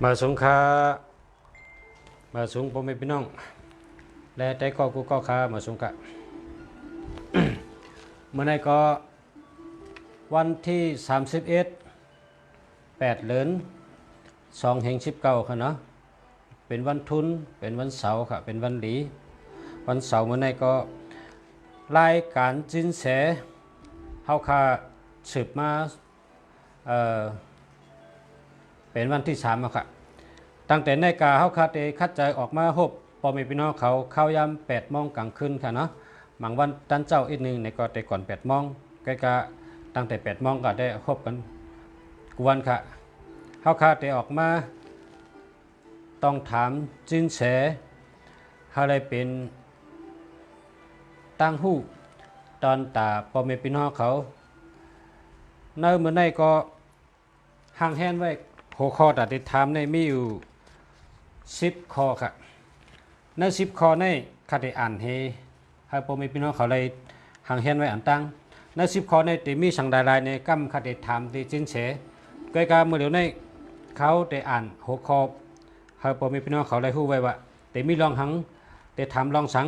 มาสงขามาสูงพ่อแม่พี่น้องและแต่ก็กูก็ขามาสงขะ เมื่อไหร่ก็วันที่31 8 เดือน2 แห่ง 19ค่ะเนาะเป็นวันทุนเป็นวันเสาร์ค่ะเป็นวันหลีวันเสาร์เมื่อไหร่ก็รายการจินแสเฮาค่ะสืบมาเป็นวันที่3ค่ะตั้งแต่ในกาเฮาค่ะได้คัดใจออกมาพบพ่อแม่พี่น้องเขาเข้ายาม8 โมงกลางคืนค่ะเนาะบางวันตันเจ้าอีกนึงในก็แต่ก่อน8 โมงใกล้ๆตั้งแต่8 โมงก็ได้พบกันกวนค่ะเฮาค่ะได้ออกมาต้องถามจินแสเฮาได้เป็นตั้งหู้ตอนตาพ่อแม่พี่น้องเขาในเมื่อไหร่ก็ห่างแหนไว้หัวข้อตัดติดถามในมีอยู่10 ข้อค่ะใน10 ข้อในข้าได้อ่านให้พ่อแม่พี่น้องเขาเลยห่างแหนไว้อ่านตั้งใน10 ข้อในที่มีสังดารายในกำข้าได้ถามที่จินเฉใกล้ๆเมื่อเดี๋ยวในเขาได้อ่านหัวข้อให้พ่อแม่พี่น้องเขาเลยฮู้ไว้ว่าแต่มีลองหังได้ถามลองสัง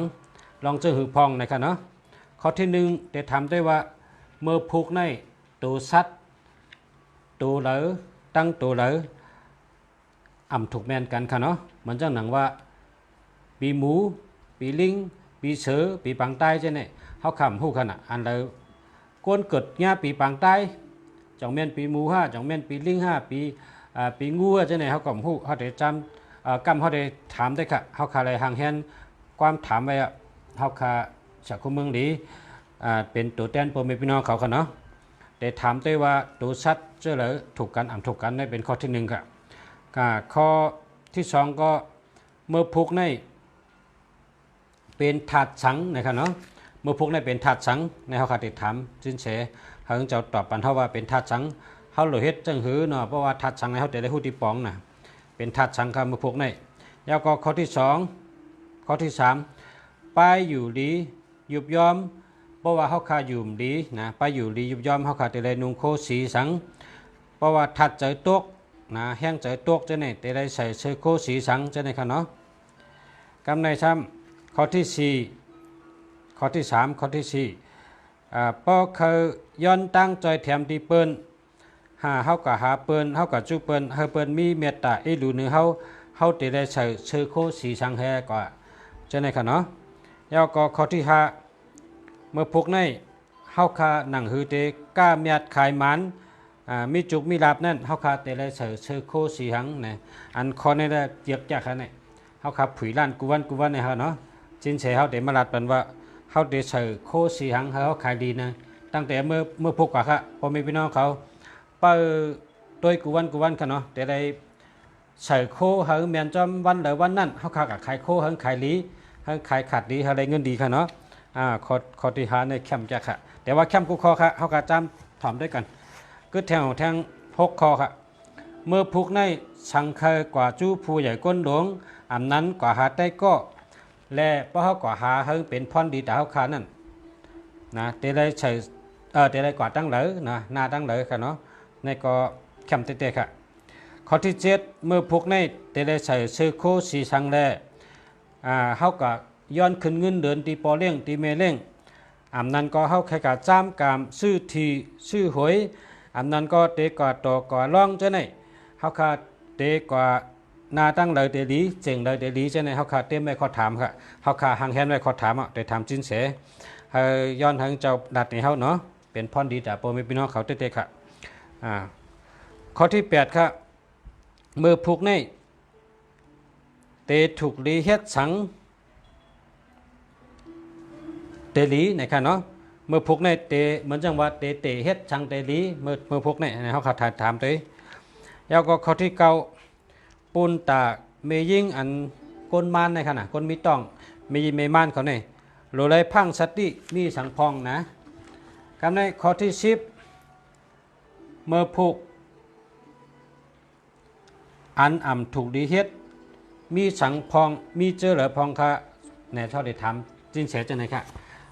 ลองเจอหือพองนะครับเนาะข้อที่1ได้ถามด้วยว่าเมื่อผูกในตัวสัตว์ตัวเหลอตั้งตัวเหลออ่ำถูกแมนกันค่ะเนาะเหมือนจังหนังว่าปีหมูปีลิงปีเสือปีปังใต้ใช่ไหมเขาคำหู้ขนาดอันเลยก้นเกิดเงี้ยปีปังใต้จังแมนปีหมู5จังแมนปีลิง5ปีงูใช่ไหมเขากำหู้เขาได้จำกำเขาได้ถามได้ค่ะเขาคาอะไรห่างแหนความถามไว้เขาคาจากคนเมืองดีเป็นตัวแทนพ่อแม่พี่น้องเขาค่ะเนาะได้ถามได้ว่าตัวสัตว์เจอหรือถูกกันอ่ำถูกกันได้เป็นข้อที่1ค่ะข้อที่2ก็เมื่อพุกในเป็นถาดสังนะครับเนาะเมื่อพุกในเป็นถาดสังในเขาขาดติดถามจินเฉเขาจะตอบปันเท่าว่าเป็นถาดสังเขาหลุดเฮ็ดจังหือเนาะเพราะว่าถาดสังในเขาจะได้หู้ที่ปองน่ะเป็นถาดสังครับเมื่อพุกในแล้วก็ข้อที่2ข้อที่3ไปอยู่ดียุบย้อมเพราะว่าเขาขาอยู่ดีนะไปอยู่ดียุบย้อมเขาขาดแต่เลยนุ่งโคสีสังเพราะว่าถัดใจตกนะแห้งใจตกจะเนี่ยแต่ได้ใส่เสื้อโคสีสังจะเนี่ยครับเนาะกำในซ้ำข้อที่4ข้อที่3ข้อที่4พอเขาย้อนตั้งใจแถมที่เปิ้นหาเฮากับหาเปิ้นเฮากับจูเปิ้นเฮาเปิ้นมีเมตตาอีหลูนึงเฮาแต่ได้ใส่เสื้อโคสีสังแฮก็จะเนี่ยครับเนาะแล้วก็ข้อที่5เมื่อพวกในเฮาคาหนังหือเตก้าเมียดขายมันมีจุกมีลาบนั่นเฮาคาแต่ละเสือโคสีหังนะอันคอนี่ได้เจียกจากเนี่ยเฮาคาผุยล้านกุวันเนี่ยเฮาเนาะจินเฉเฮาได้มาลาดเป็นว่าเฮาได้เสือโคสีหังเฮาขายดีนะตั้งแต่เมื่อพวกกว่าค่ะพอมีพี่น้องเขาเปิดตัวกุวันค่ะเนาะแต่ได้เสือโคเฮาแม่นจอมวันหรือวันนั้นเฮาคากับขายโคเฮาขายลีเฮาขายขาดดีเฮาได้เงินดีค่ะเนาะข้อที่5ในแคมป์จะค่ะแต่ว่าแคมป์กูคอค่ะเฮาก็จำถอมด้วยกันก็แถง6 ข้อค่ะเมื่อพุกในสังเคยกว่าจู้ผู้ใหญ่ก้นหลวงอันนั้นกว่าหาได้ก็และเพราะเขากว่าหาเฮงเป็นพรดีแต่เขาขานั่นนะเตได้ใช้เตได้กว่าตั้งเหลอนะหน้าตั้งเหลอค่ะเนาะในก็แคมป์เตะค่ะข้อที่7เมื่อพุกในเตได้ใช้ซื้อโคสีสังแลเขาก็ย้อนขึ้นเงินเดือนตีปอเลี้ยงตีเมเลี้ยงอันนั้นก็เขาแค่กาจ้ามกามซื้อทีซื้อหวยอันนั้นก็เตกว่าต่อกว่าล่องจะไหนเขาขาดเตกว่านาตั้งเลยเตลีเจ๋งเลยเตลีจะไหนเขาขาดเต็มไม่ขอถามค่ะเขาขาดหางแฮนไม่ขอถามแต่ถามจินเสย้อนทางเจ้าดัดในเขาเนาะเป็นพรดีแต่โปรมีพี่น้องเขาเตะค่ะข้อที่8ค่ะเมื่อผูกในเตถูกลีเฮ็ดสังเตลีนะครับเนาะเมื่อพวกในเตเหมือนจังว่าเตเฮ็ดชังเตลีเมื่อพวกในเขาขาดถามตัวแล้วก็ข้อที่9ปูนตาเมยิงอันก้นมานในขณะก้นมีต้องมีเมมานเขาเนี่ยโลเลยพังสติมีสังพองนะคำในข้อที่10เมื่อผูกอันอ่ำถูกดีเฮ็ดมีสังพองมีเจอเหลือพองค่ะในเท่าได้ถามจินเสียจังไหนค่ะ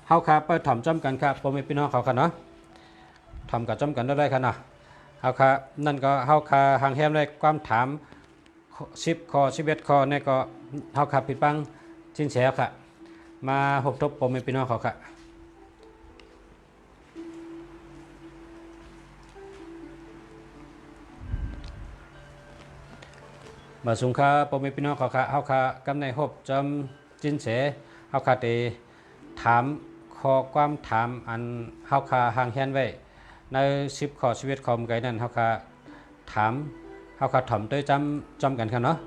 เฮาคาไปถ่อมจ้อมกันครับพ่อแม่พี่น้องเขาค่ะเนาะถ่อมกับจ้อมกันได้ค่ะเนาะเฮาคานั่นก็เฮาคาหางแฮมได้ความถาม 10ข้อ11ข้อเนี่ยก็เฮาครับผิดบังสินแสค่ะมาพบทบผมเป็นพี่น้องเขาค่ะมาสุงค่าผมเป็นพี่น้องเขาค่ะเฮาค่ะกำในพบจำสินแสเฮาค่ะได้ถามข้อความถามอันเฮาค่ะห่างแฮนไว้ใน10ข้อ11ข้อมไกนั้นเฮาค่ะถามเฮาค่ะถ่อมด้วยจำกันค่ะเนาะ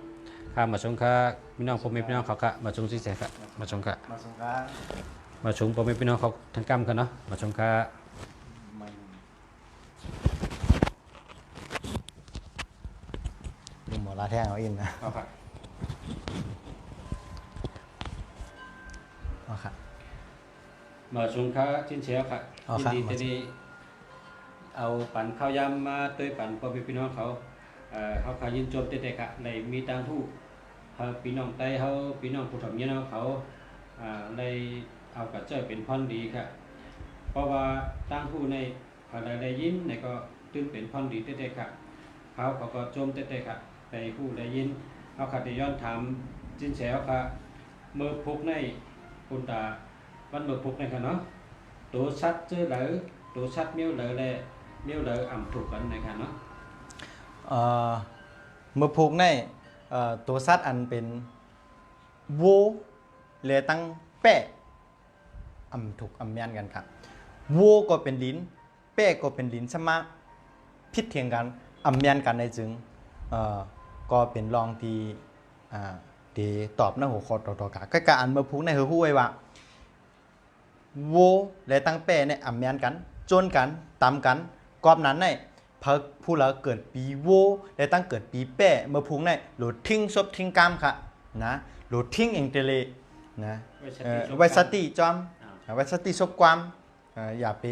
ค่ะมาชงค่ะพี่น้องผมเป็นพี่น้องเขาค่ะมาชงสินแสค่ะมาชงค่ะมาส่งครับ มาชงผมเป็นพี่น้องเขาทั้งกำค่ะเนาะมาชงค่ะมันลุงหมอลาแท่งเอาอินนะ เอาค่ะ เอาค่ะ มาชงค่ะสินแสค่ะ เอา ยิน ค่ะ ดีจะได้เอาปั่นข้าวยำมาเตยปั่นพ่อพี่น้องเขาเขาขายินโจมเด็กๆค่ะในมีตังทู่พี่น้องไต้เขาพี่น้องผู้ถ่อมเงี้ยเขาในเอากระเจ้าเป็นพรดีค่ะเพราะว่าตั้งผู้ในอะไรได้ยินในก็ตื่นเป็นพรดีเด็กๆค่ะเขาก็โจมเด็กๆค่ะในผู้ได้ยินเอาขัดย้อนถามจินแฉวค่ะเมื่อพุกในคุณตาวันเมื่อพุกในค่ะเนาะตัวชัดเจอเหลือตัวชัดเมี้ยวเหลือเลยเมี้ยวเหลืออ่ำถูกกันในค่ะเนาะเมื่อพูกในตัวสัตว์อันเป็นวัวเลยตั้งแปะถูกแมนกันครับวัวก็เป็นลิ้นแปะก็เป็นลิ้นสมาพิดเทียงกันแมนกันในจึงก็เป็นรองที่ตอบหน้าหัวข้อต่อๆกันก็การอันเมื่อพูกในหู้ไว้ว่าวัวเลยตั้งแปะเนี่ยแมนกันจนกันตามกันกอบนั้นในผู้เราเกิดปีโวและตั้งเกิดปีแป้เมื่อพุงในหลุดทิ้งซบทิ้งกามค่ะนะหลุดทิ้งเองเตเลนะไวสติจอมไวสติซบความอย่าไป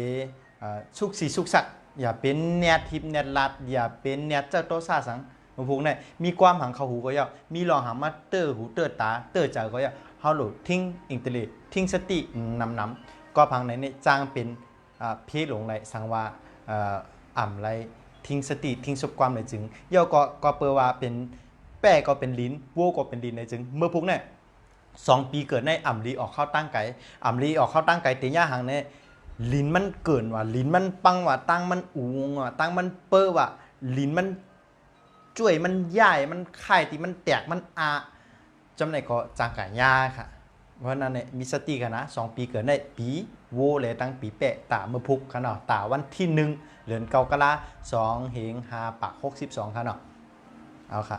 สุกสีสุกสักอย่าเป็นเนียทิพเนียลัดอย่าเป็นเนียเจ้าโตซาสังเมื่อพุงในมีความหังเขาหูก็ยาวมีรองหางมาเตอร์หูเตอร์ตาเตอร์ใจก็ยาวเขาหลุดทิ้งเองเตเลทิ้งสติน้ำก็พังในนี่จ้างเป็นเพศหลงไหลสังว่าไรทิ้งสติทิ้งสุขความในจึงย่อก็เปลว่าเป็นแป้ก็เป็นลิ้นโวก็เป็นลิ้นในจึงเมื่อพุกเนี่ย2 ปีเกิดในลีออกเข้าตั้งไก่ลีออกเข้าตั้งไก่เตียหางเนี่ยลิ้นมันเกินว่าลิ้นมันปังว่าตั้งมันอูงว่าตั้งมันเปอว่าลิ้นมันจ่วยมันใหญ่มันไข่ที่มันแตกมันจำในก็จางไก่ยาค่ะเพราะนั้นเนี่ยมีสติกันนะ2 ปีเกิดในปีโวเลยตั้งปีแปะตาเมื่อพุกกันเนาะตาวันที่1เดือนกรกฎาคม2 เหง 5 ปัก 62ค่ะเนาะเอาค่ะ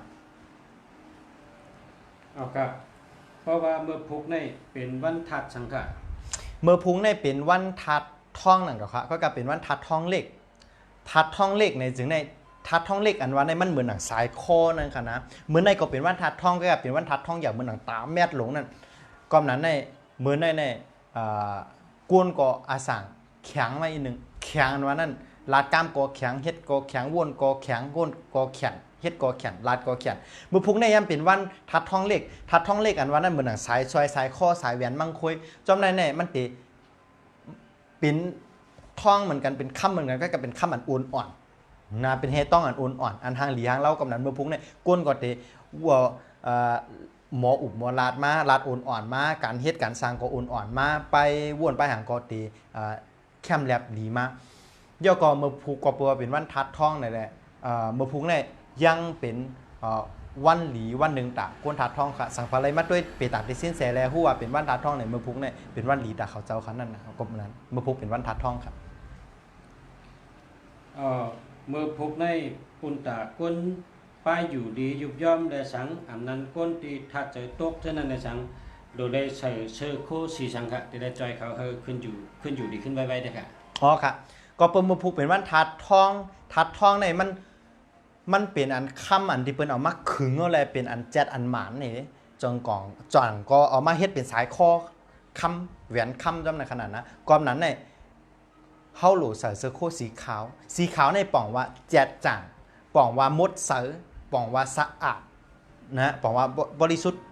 เอาครับเพราะว่าเมื่อพุกในเป็นวันทัดสังขะเมื่อพุกในเป็นวันทัดท่องนั่นก็ค่ะก็กลายเป็นวันทัดท่องเลขทัดท่องเลขในจึงในทัดท่องเลขอันว่าในมันเหมือนหนังสายคอนั่นค่ะนะเหมือนในก็เป็นวันทัดท่องก็เป็นวันทัดท่องอย่างเหมือนหนังตาแมดหลงนั่นก่อนนั้นในเหมือนในกวนก็อาสังแข็งมาอีกนึงแข็งอันว่านั่นลาดกล้ามกอแข็งเฮ็ดกอแข็งวนกอแข็งวนกอแข็งเฮ็ดกอแข็งลาดกอแข็งเมื่อพุกในย่ำเป็นวันทัดท่องเลขอันว่านั้นเหมือนหนังสายซอยสายข้อสายแหวนมังคุยจอมในเนี่ยมันติเป็นท่องเหมือนกันเป็นค่ำเหมือนกันก็เป็นค่ำอันอ่อนอ่อนนะเป็นเฮต้องอันอ่อนอ่อนอันทางหลีหางเล่ากำนั้นเมื่อพุกเนี่ยก้นก็ติวัวหมออุบหมอลาดมาลาดอ่อนอ่อนมาการเฮ็ดการสร้างก็อ่อนอ่อนมาไปวนไปหางก็ติแคมแลบหลีมาย่อก็เมื่อพูกก็เปเป็นวันทัดท่องนี่แหละเมื่อพูกเนี่ยยังเป็นวันหลีวันหนึ่งตะก้นทัดท่องค่ะสังพาไรมาด้วยเปตักที่สิ้นแสแล้วหัวเป็นวันทัดท่องเนี่ยเมื่อพูกเนี่ยเป็นวันหลีตะเขาเจ้าคันนั่นนะก็นั้นเมื่อพูกเป็นวันทัดท่องครับเมื่อพุกในปุ่นตาก้นป้ายอยู่ดียุบย่อมและสังอันนั้นก้นตีทัดใจตกเท่านั้นในสังโดยได้ใส่เชือกโคสีสังค่ะที่ได้จอยเขาขึ้นอยู่ดีขึ้นไวๆได้ค่ะอ๋อค่ะก็เปิ้นมาพูกเป็นวันทัดท่องในมันเป็นอันค่ำอันที่เปิ้นเอามาขึงเอาแลเป็นอันแจ็ดอันหมานนี่จังก็เอามาเฮ็ดเป็นสายคอค่ำแหวนค่ำจำในขนาดนะกอมนั้นเนี่ยเฮาโหลใส่เสื้อโคสีขาวในป่องว่าแจ็ดจ่างป่องว่ามดเสือป่องว่าสะอาดนะป่องว่าบริสุทธิ์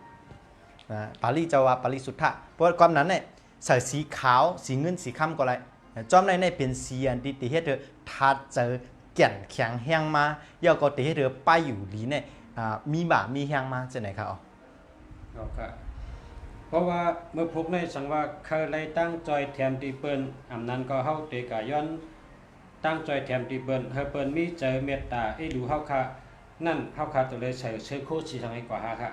นะปารีจะว่าบริสุทธะเพราะกอมนั้นเนี่ยใส่สีขาวสีเงินสีค่ำก็ไรจอมในเป็นเสียนที่เฮ็ดเธอทัดเจอแก่นแข็งแห้งมาย่อก็ติเฮ็ดเธอไปอยู่ดีเนี่ย มีบ่ามีแฮงมาจากไหนครับอ๋อ เอาค่ะเพราะว่าเมื่อพกในสังว่าเคยไล่ตั้งจอยแถมตีเปิ้นอำนั้นก็เฮาเตกะย้อนตั้งจอยแถมตีเปิ้นเฮาเปิ้นมีเจอเมตตาดูเฮาค่ะนั่นเฮาค่ะตัวเลยใช้เชื้อโคชีทางให้กว่าฮะค่ะ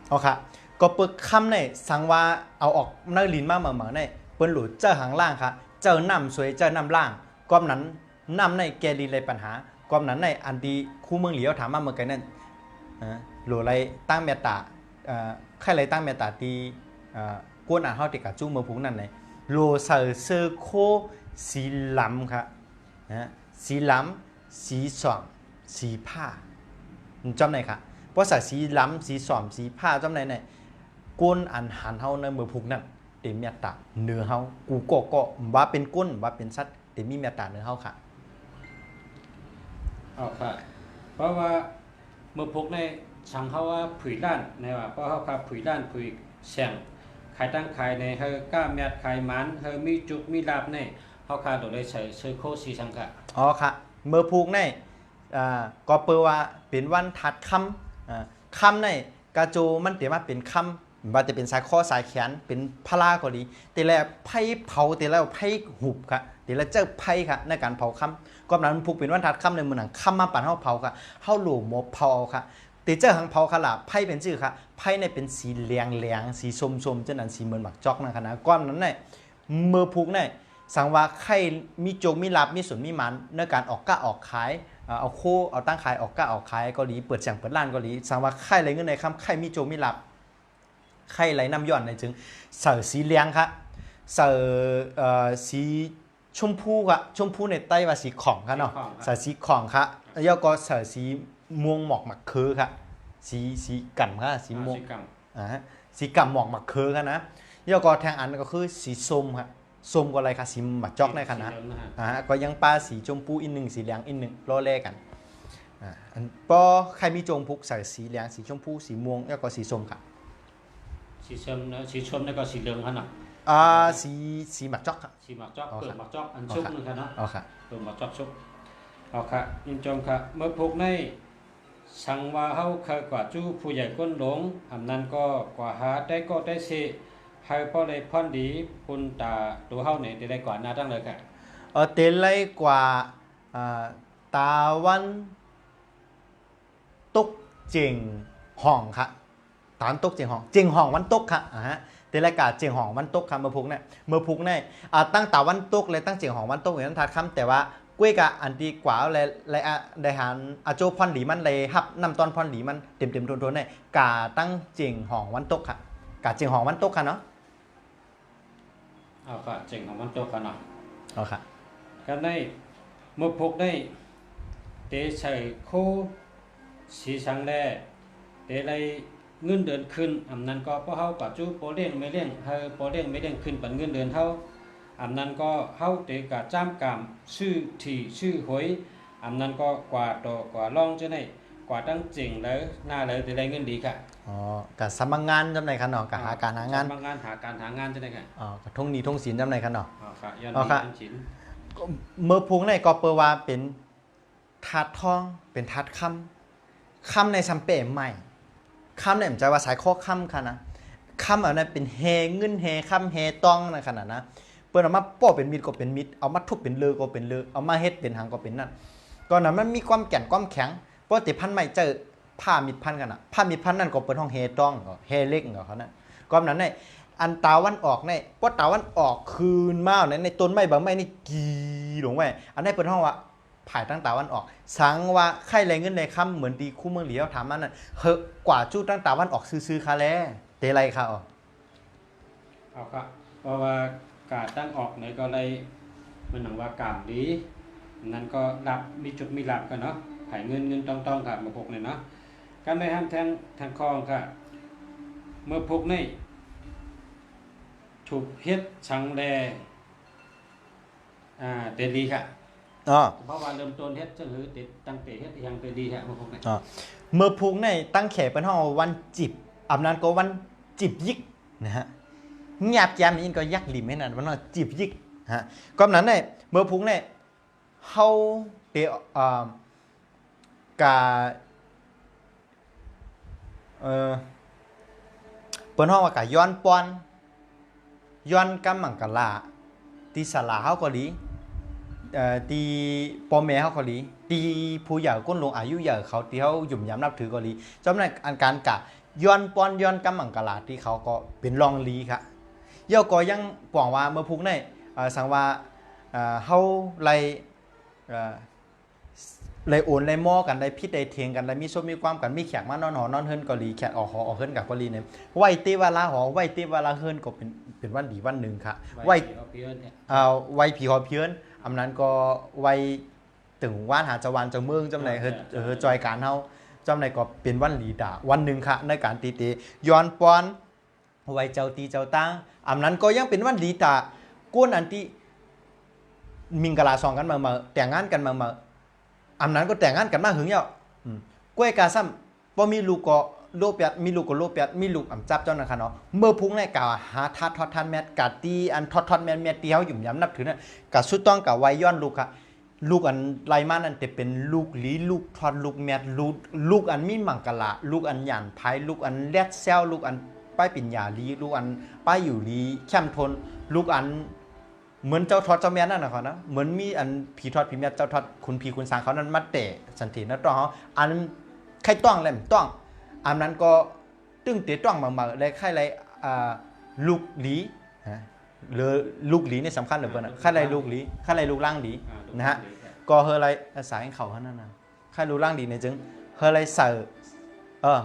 เอาค่ะก็เปิดคำในสังว่าเอาออกเนื้อลิ้นมาเหมือนในเปิ้นหลุดเจอหางล่างค่ะเจอน้ำสวยเจอน้ำล่างก้อมนั้นน้ำในแกดีเลยปัญหาก้อมนั้นในอันดีคู่เมืองเหลียวถามมาเมื่อกี้นั่นหลุดอะไรตั้งเมตตาใครอะไรตั้งเมตตาตีกวนอ่านเฮาติกับจู้เมืองพุงนั่นเลยโลเซอร์เซอร์โคสีล้ำค่ะสีล้ำสีส่องสีผ้าจำไหนค่ะเพราะใส่สีล้ำสีส่อมสีผ้าจำไหนเนี่ยก้นอันหันเฮาในมือพุกนั่นเต็มเมตตาเนื้อเฮากูก็ว่าเป็นก้นว่าเป็นสัตว์เต็มมีเมตตาเนื้อเฮาค่ะเอาค่ะเพราะว่าเมื่อพกในสังเขาว่าผุยล้านในว่าเพราะเขาค่ะผุยล้านผุยแสงขายตั้งขายในเฮอก้าแมดขายมันเฮอมีจุกมีลาบในเขาค่ะโดยได้ใช้เชื้อโคชีสังค่ะอ๋อค่ะเมื่อพุกในก็เปว่าเป็นวันถัดคำคำในกาโจมันเตียมาเป็นคำว่าจะเป็นสายคอสายแขนเป็นพลาก็ดีแต่ละไพ่เผาแต่ละไพ่หุบค่ะแต่ละเจ้าไพ่ค่ะในการเผาคำก็นั้นพุกเป็นวันถัดคำในมือหนังคำมาปั่นเฮาเผาค่ะเฮาหลูหมบเผาค่ะแต่เจ้าหังเผาค่ะล่ะไพ่เป็นชื่อค่ะไพ่ในเป็นสีเหลืองสีส้มๆเจ้านั้นสีเหมือนหมักจอกนะคะนะก้อนนั้นเนี่ยเมื่อพุกเนี่ยสังว่าใครมีโจกมีลับมีส่วนมีมันในการออกก้าออกขายเอาโคเอาตั้งขายออกก้าออกขายก็ดีเปิดเสียงเปิดร้านก็ดีสังว่าใครอะไรเงินในคำใครมีโจกมีลับใครไหลน้ำย้อนในจึงเสือสีเหลืองค่ะเสือสีชมพูค่ะชมพูในใต้ว่าสีของค่ะเนาะเสือสีของค่ะแล้วก็เสือสีม่วงหมอกหมักเคือค่ะสีกั่มค่ะสีม่วงสีกั่มหมอกหมักเคือค่ะนะแล้วก็แทงอันก็คือสีส้มค่ะส้มก็อะไรค่ะสีหมักจอกในค่ะนะก็ยังปลาสีชมพูอีกหนึ่งสีเหลืองอีกหนึ่งล้อแรกกันอันพอใครมีโจงพุกใส่สีเหลืองสีชมพูสีม่วงแล้วก็สีส้มค่ะสีส้มนะสีชมแล้วก็สีเหลืองค่ะเนาะสีหมักจอกค่ะสีหมักจอกเปิดหมักจอกอันชุบนึงค่ะเนาะเอาค่ะเปิดหมักจอกชุบเอาค่ะยินจงค่ะเมื่อพกในสังว่าเฮาเคยกว่าจู้ผู้ใหญ่ก้นหลงอำนั้นก็กว่าหาได้ก็ได้เสให้พอได้พรดีปุนตาตัวเฮาเนี่ยได้กว่าหน้าตั้งเลยค่ะเตไลกว่าตาวันตกเจียงห้องค่ะตานตกเจียงห้องเจียงห้องวันตกค่ะเตไลกาเจียงห้องวันตกค่ะเมื่อพุกเนี่ยตั้งตาวันตกเลยตั้งเจียงห้องวันตกอย่างนั้นทัดคำแต่ว่ากุ้ยกะอันดีกว่าเลยได้หันอาโจพรหลีมันเลยฮับนำตอนพรหลีมันเต็มทนๆเนี่ยกาตั้งเจียงห้องวันตกค่ะกาเจียงห้องวันตกค่ะเนาะเอาค่ะเจียงห้องวันตกค่ะเนาะเอาค่ะกันได้เมื่อพกได้เตใส่โคสีสังแลเตได้เงินเดือนขึ้นอำนั้นก็เพราะเฮาปัจจุโปเลี้ยงไม่เลี้ยงเฮาโปเลี้ยงไม่เลี้ยงขึ้นปันเงินเดือนเฮาอำนั้นก็เฮาเตกะจ้ามกามชื่อที่ชื่อหวยอำนั้นก็กว่าต่อกว่าล่องจะได้กว่าตั้งจริงแล้วหน้าเลยจะได้เงินดีค่ะกับสมัครงานจำไหนคะเนาะกับหาการหางานสมัครงานหาการหางานจะได้ค่ะกับท่งนี้ท่งศิลป์จำไหนคะเนาะค่ะย้อนนี้ท่งศิลป์เมื่อพุงในก็เปว่าเป็นทัดทองเป็นทัดคำในซัมเป้ใหม่คำเนี่ยผมใจว่าสายข้อคำค่ะนะคำอันนั้นเป็นเฮเงินเฮคำเฮต้องนะขนาดนะเปิดเอามาป้อเป็นมิดก็เป็นมิดเอามาทุบเป็นเลือก็เป็นเลือเอามาเฮ็ดเป็นหางก็เป็นนั่นก่อนนั้นมันมีความแก่นความแข็งเพราะติพันใหม่เจอผ้ามิดพันกันนะผ้ามิดพันนั่นก็เปิดห้องเฮต้องก็เฮเล็กก็เขานั่นก่อนนั้นเนี่ยอันตาวันออกเนี่ยเพราะตาวันออกคืนมาในต้นไม้บางไม้นี่กีหลงไว้อันนี้เปิดห้องว่าผ่ายตั้งตาวันออกสังว่าใครไรเงินในคำเหมือนดีคู่เมืองเหลียวถามมันน่ะเฮกว่าจู้ตั้งตาวันออกซื้อคาแลเตไรค่ะเอาค่ะเพราะว่ากาตั้งออกเนี่ยก็เลยมันหนังว่ากามดีนั้นก็รับมีจุดมีหลับกันเนาะผ่ายเงินต้องค่ะมาพกเนี่ยเนาะการได้ห้ามแทงคองค่ะเมื่อพกนี่ถูกเฮ็ดชังแลเตดีค่ะเพราะว่าเริ่มต้นเฮ็ดจะหือติดตั้งแต่เฮ็ดยังเตดีค่ะเมื่อพกนี่เมื่อพกนี่ตั้งแขเป็นห้องวันจิบอำนั้นก็วันจิบยิกนะฮะเงียบแจมนี่ก็ยักหลิมให้นั่นวันนั้นจิบยิกฮะก็นั้นเนี่ยเมื่อพกนี่เฮาเตกา เปิ้นฮ้องว่ากะย้อนป้อนย้อนกำมังกะลาที่ศาลาเฮาก็ดีที่พ่อแม่เฮาก็ดีที่ผู้ใหญ่ก้นลงอายุใหญ่เขาที่เฮาหยุ่มยำนับถือก็ดีจำในอันการกะย้อนป้อนย้อนกำมังกะลาที่เขาก็เป็นรองลีค่ะเย่าก็ยังปองว่าเมื่อพุกในสังว่าเฮาไล่เลยโอนเลยหม้อกันได้พิษได้เทียงกันได้มีส้มมีความกันมีแขกมานอนหอนอนเฮิรนก็ลีแขกออกหอออกเฮิรนกับก็ลีเนี่ยไหวติวาลาหอไหวติวาลาเฮิรนก็เป็นวันดีวันหนึ่งค่ะไหวไหวผีหอเพี้ยนอำนั้นก็ไหวถึงว่านหาจวันเจ้าเมืองจำไหนจอยการเฮาจำไหนก็เป็นวันลีดาวันหนึ่งค่ะในการตีเตย้อนปอนไหวเจ้าตีเจ้าตั้งอำนั้นก็ยังเป็นวันลีดาก้นอันที่มิงกะลาซองกันมาแต่งงานกันมาอำนั้นก็แต่งงานกันมาหึงเยาะก้วยกาซ้ำพอมีลูกก็โลเปียดมีลูกก็โลเปียดมีลูกอำจับเจ้านะคะเนาะเมื่อพุ่งในกาหาทัดทอดทันแมทกาตีอันทอดแมทเตียวหยุ่มย้ำนับถือเนี่ยกาสุดต้องกาไว้ย้อนลูกค่ะลูกอันไรมานั่นจะเป็นลูกหลีลูกทอดลูกแมทลูกอันมีมังกะลาลูกอันหยานไผ่ลูกอันแลดเซลลูกอันป้ายปิ่นยาลีลูกอันป้ายอยู่ลีเข้มทนลูกอันเหมือนเจ้าทอดเจ้าแม่นั่นนะครับนะเหมือนมีอันผีทอดผีแม่เจ้าทอดคุณผีคุณสางเขานั้นมาเตะสันตินะต้องเขาอันใครต้องเลยต้องอันนั้นก็ตึ้งเตะต้องมาเลยใครอะไรลูกหลีหรือลูกหลีนี่สำคัญเหลือเกินใครอะไรลูกหลีใครอะไรลูกล่างหลีนะฮะก็เฮอะไรสายเขาเขานั่นนะใครลูกล่างดีในจึงเฮอะไรใส่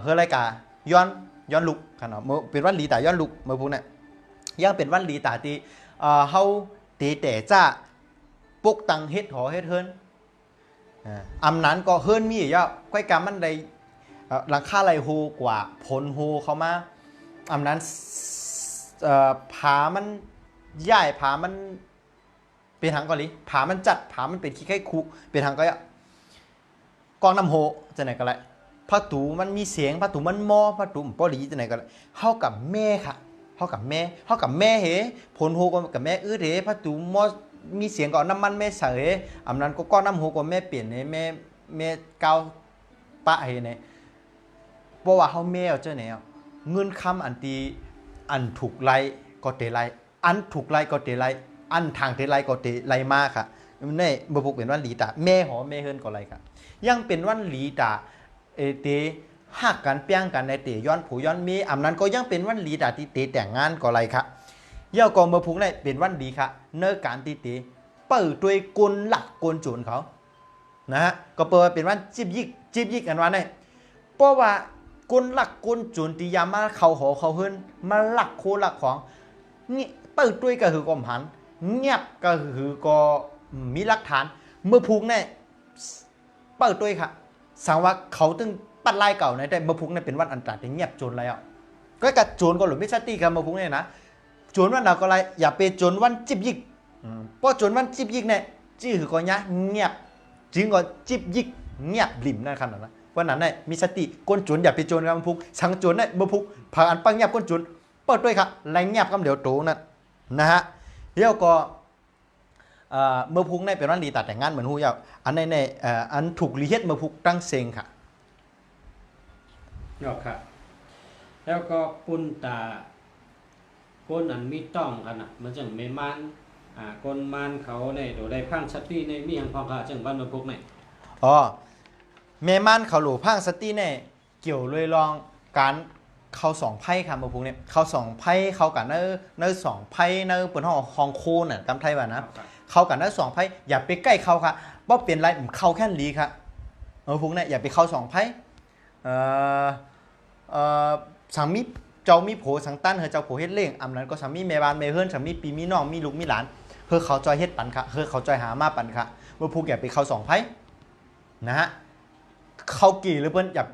เฮอะไรกาย้อนลูกขนาดเป็นวันหลีแต่ย้อนลูกเมื่อพูดเนี่ยยังเป็นวันหลีแต่ที่เฮาตีแต่จ้าปุกตังเฮ็ดหอเฮ็ดเฮิรนอำนั้นก็เฮิรนมีอยู่ก้อยกามันได้หลังคาไรโฮกว่าผลโฮเขามาอำนั้นผามันย่ายผามันเป็นทางเกาหลีผามันจัดผามันเป็นขี้ไข่คุเป็นทางก็กองน้ำโฮจะไหนก็ไรพระตูมันมีเสียงพระตูมันมอพระตูปอลีจะไหนก็ไรเฮากับแม่ค่ะเฮากับแม่เหผลโฮกับแม่เหพระตูมอมีเสียงก่อนน้ำมันแม่เสยอำนั้นก็ก้อนน้ำโฮก็แม่เปลี่ยนแม่เกาปะเฮเนี่ยเพราะว่าเฮาแม่เจ้าเนี่ยเงินคำอันตีอันถูกไล่ก็เตะไล่อันถูกไล่ก็เตะไล่อันทางเตะไล่ก็เตะไล่มากค่ะนี่บ่พกเป็นวันหลีตาแม่หอแม่เฮิรนก็ไล่ค่ะยังเป็นวันหลีตาเตหักกันเปี้ยงกันในเตย้อนผู้ย้อนมีอำนั้นก็ยังเป็นวันหลีตาที่เตแต่งงานก็ไล่ค่ะเย่าก็เมื่อพุงได้เป็นวันดีค่ะเนื้อการตีเตเปิดด้วยกลหลักกลโจรเขานะฮะก็เปิดเป็นวันจิบยิกกันวันนี้เพราะว่ากลหลักกลโจรตียามาเขาหอเขาเฮิรนมาหลักโคหลักของนี่เปิดด้วยก็คือกอมหันเงียบก็คือก็มีหลักฐานเมื่อพุงเนี่ยเปิดด้วยค่ะสังว่าเขาตึงปัดลายเก่าในแต่เมื่อพุงเนี่ยเป็นวันอันตรายแต่เงียบโจรแล้วก็กัดโจรก็หรือไม่ชัดตีกันเมื่อพุงเนี่ยนะโจรวันเราก็ไรอย่าไปโจรวันจิบยิกเพราะโจรวันจิบยิกเนี่ยจี้คือก็เงียบจริงก็จิบยิกเงียบหลิมนั่นขนาดนั้นวันนั้นเนี่ยมีสติก้นโจรอย่าไปโจรกันเมื่อพุงสังโจรเนี่ยเมื่อพุงผ่านปังเงียบก้นโจรเปิดด้วยครับไรเงียบก็เดี๋ยวโตนั่นนะฮะแล้วก็เมื่อพุงในเป็นวันดีตัดแต่งงานเหมือนหูยาวอันในอันถูกรีเฮ็ดเมื่อพุงตั้งเซงค่ะยอดค่ะแล้วก็ปุ้นตาก้นอันมีต้องกันนะมันจังไม่มันก้นมันเขาในโดได้พังสติในมีอย่างพองค่ะจังบ้านเมืองพวกไหนอ๋อเมมันเขาหลูพังสติในเกี่ยวเลยลองการเขาสองไพ่ค่ะเมื่อพุงเนี่ยเขาสองไพ่เขากันเนื้อสองไพ่เนื้อเป็นห้องฮองโคน่ะตามไทยว่านะเข้ากันได้2ไพ่อย่าไปใกล้เขาค่ะเพราะเปลี่ยนไรเข้าแค่ลีค่ะพวกนี้อย่าไปเข้า2ไพ่สังมีเจ้ามีโผสังตั้นเฮอเจ้าโผเฮ็ดเล่งอำนั้นก็สังมีแม่บ้านแม่เฮือนสังมีปีมีน้องมีลูกมีหลานเฮอเขาจอยเฮ็ดปันค่ะเฮอเขาจอยหามาปันค่ะเมื่อพวกอย่าไปเข้า2ไพ่นะฮะเข้ากี่หรือเพิ่นอย่า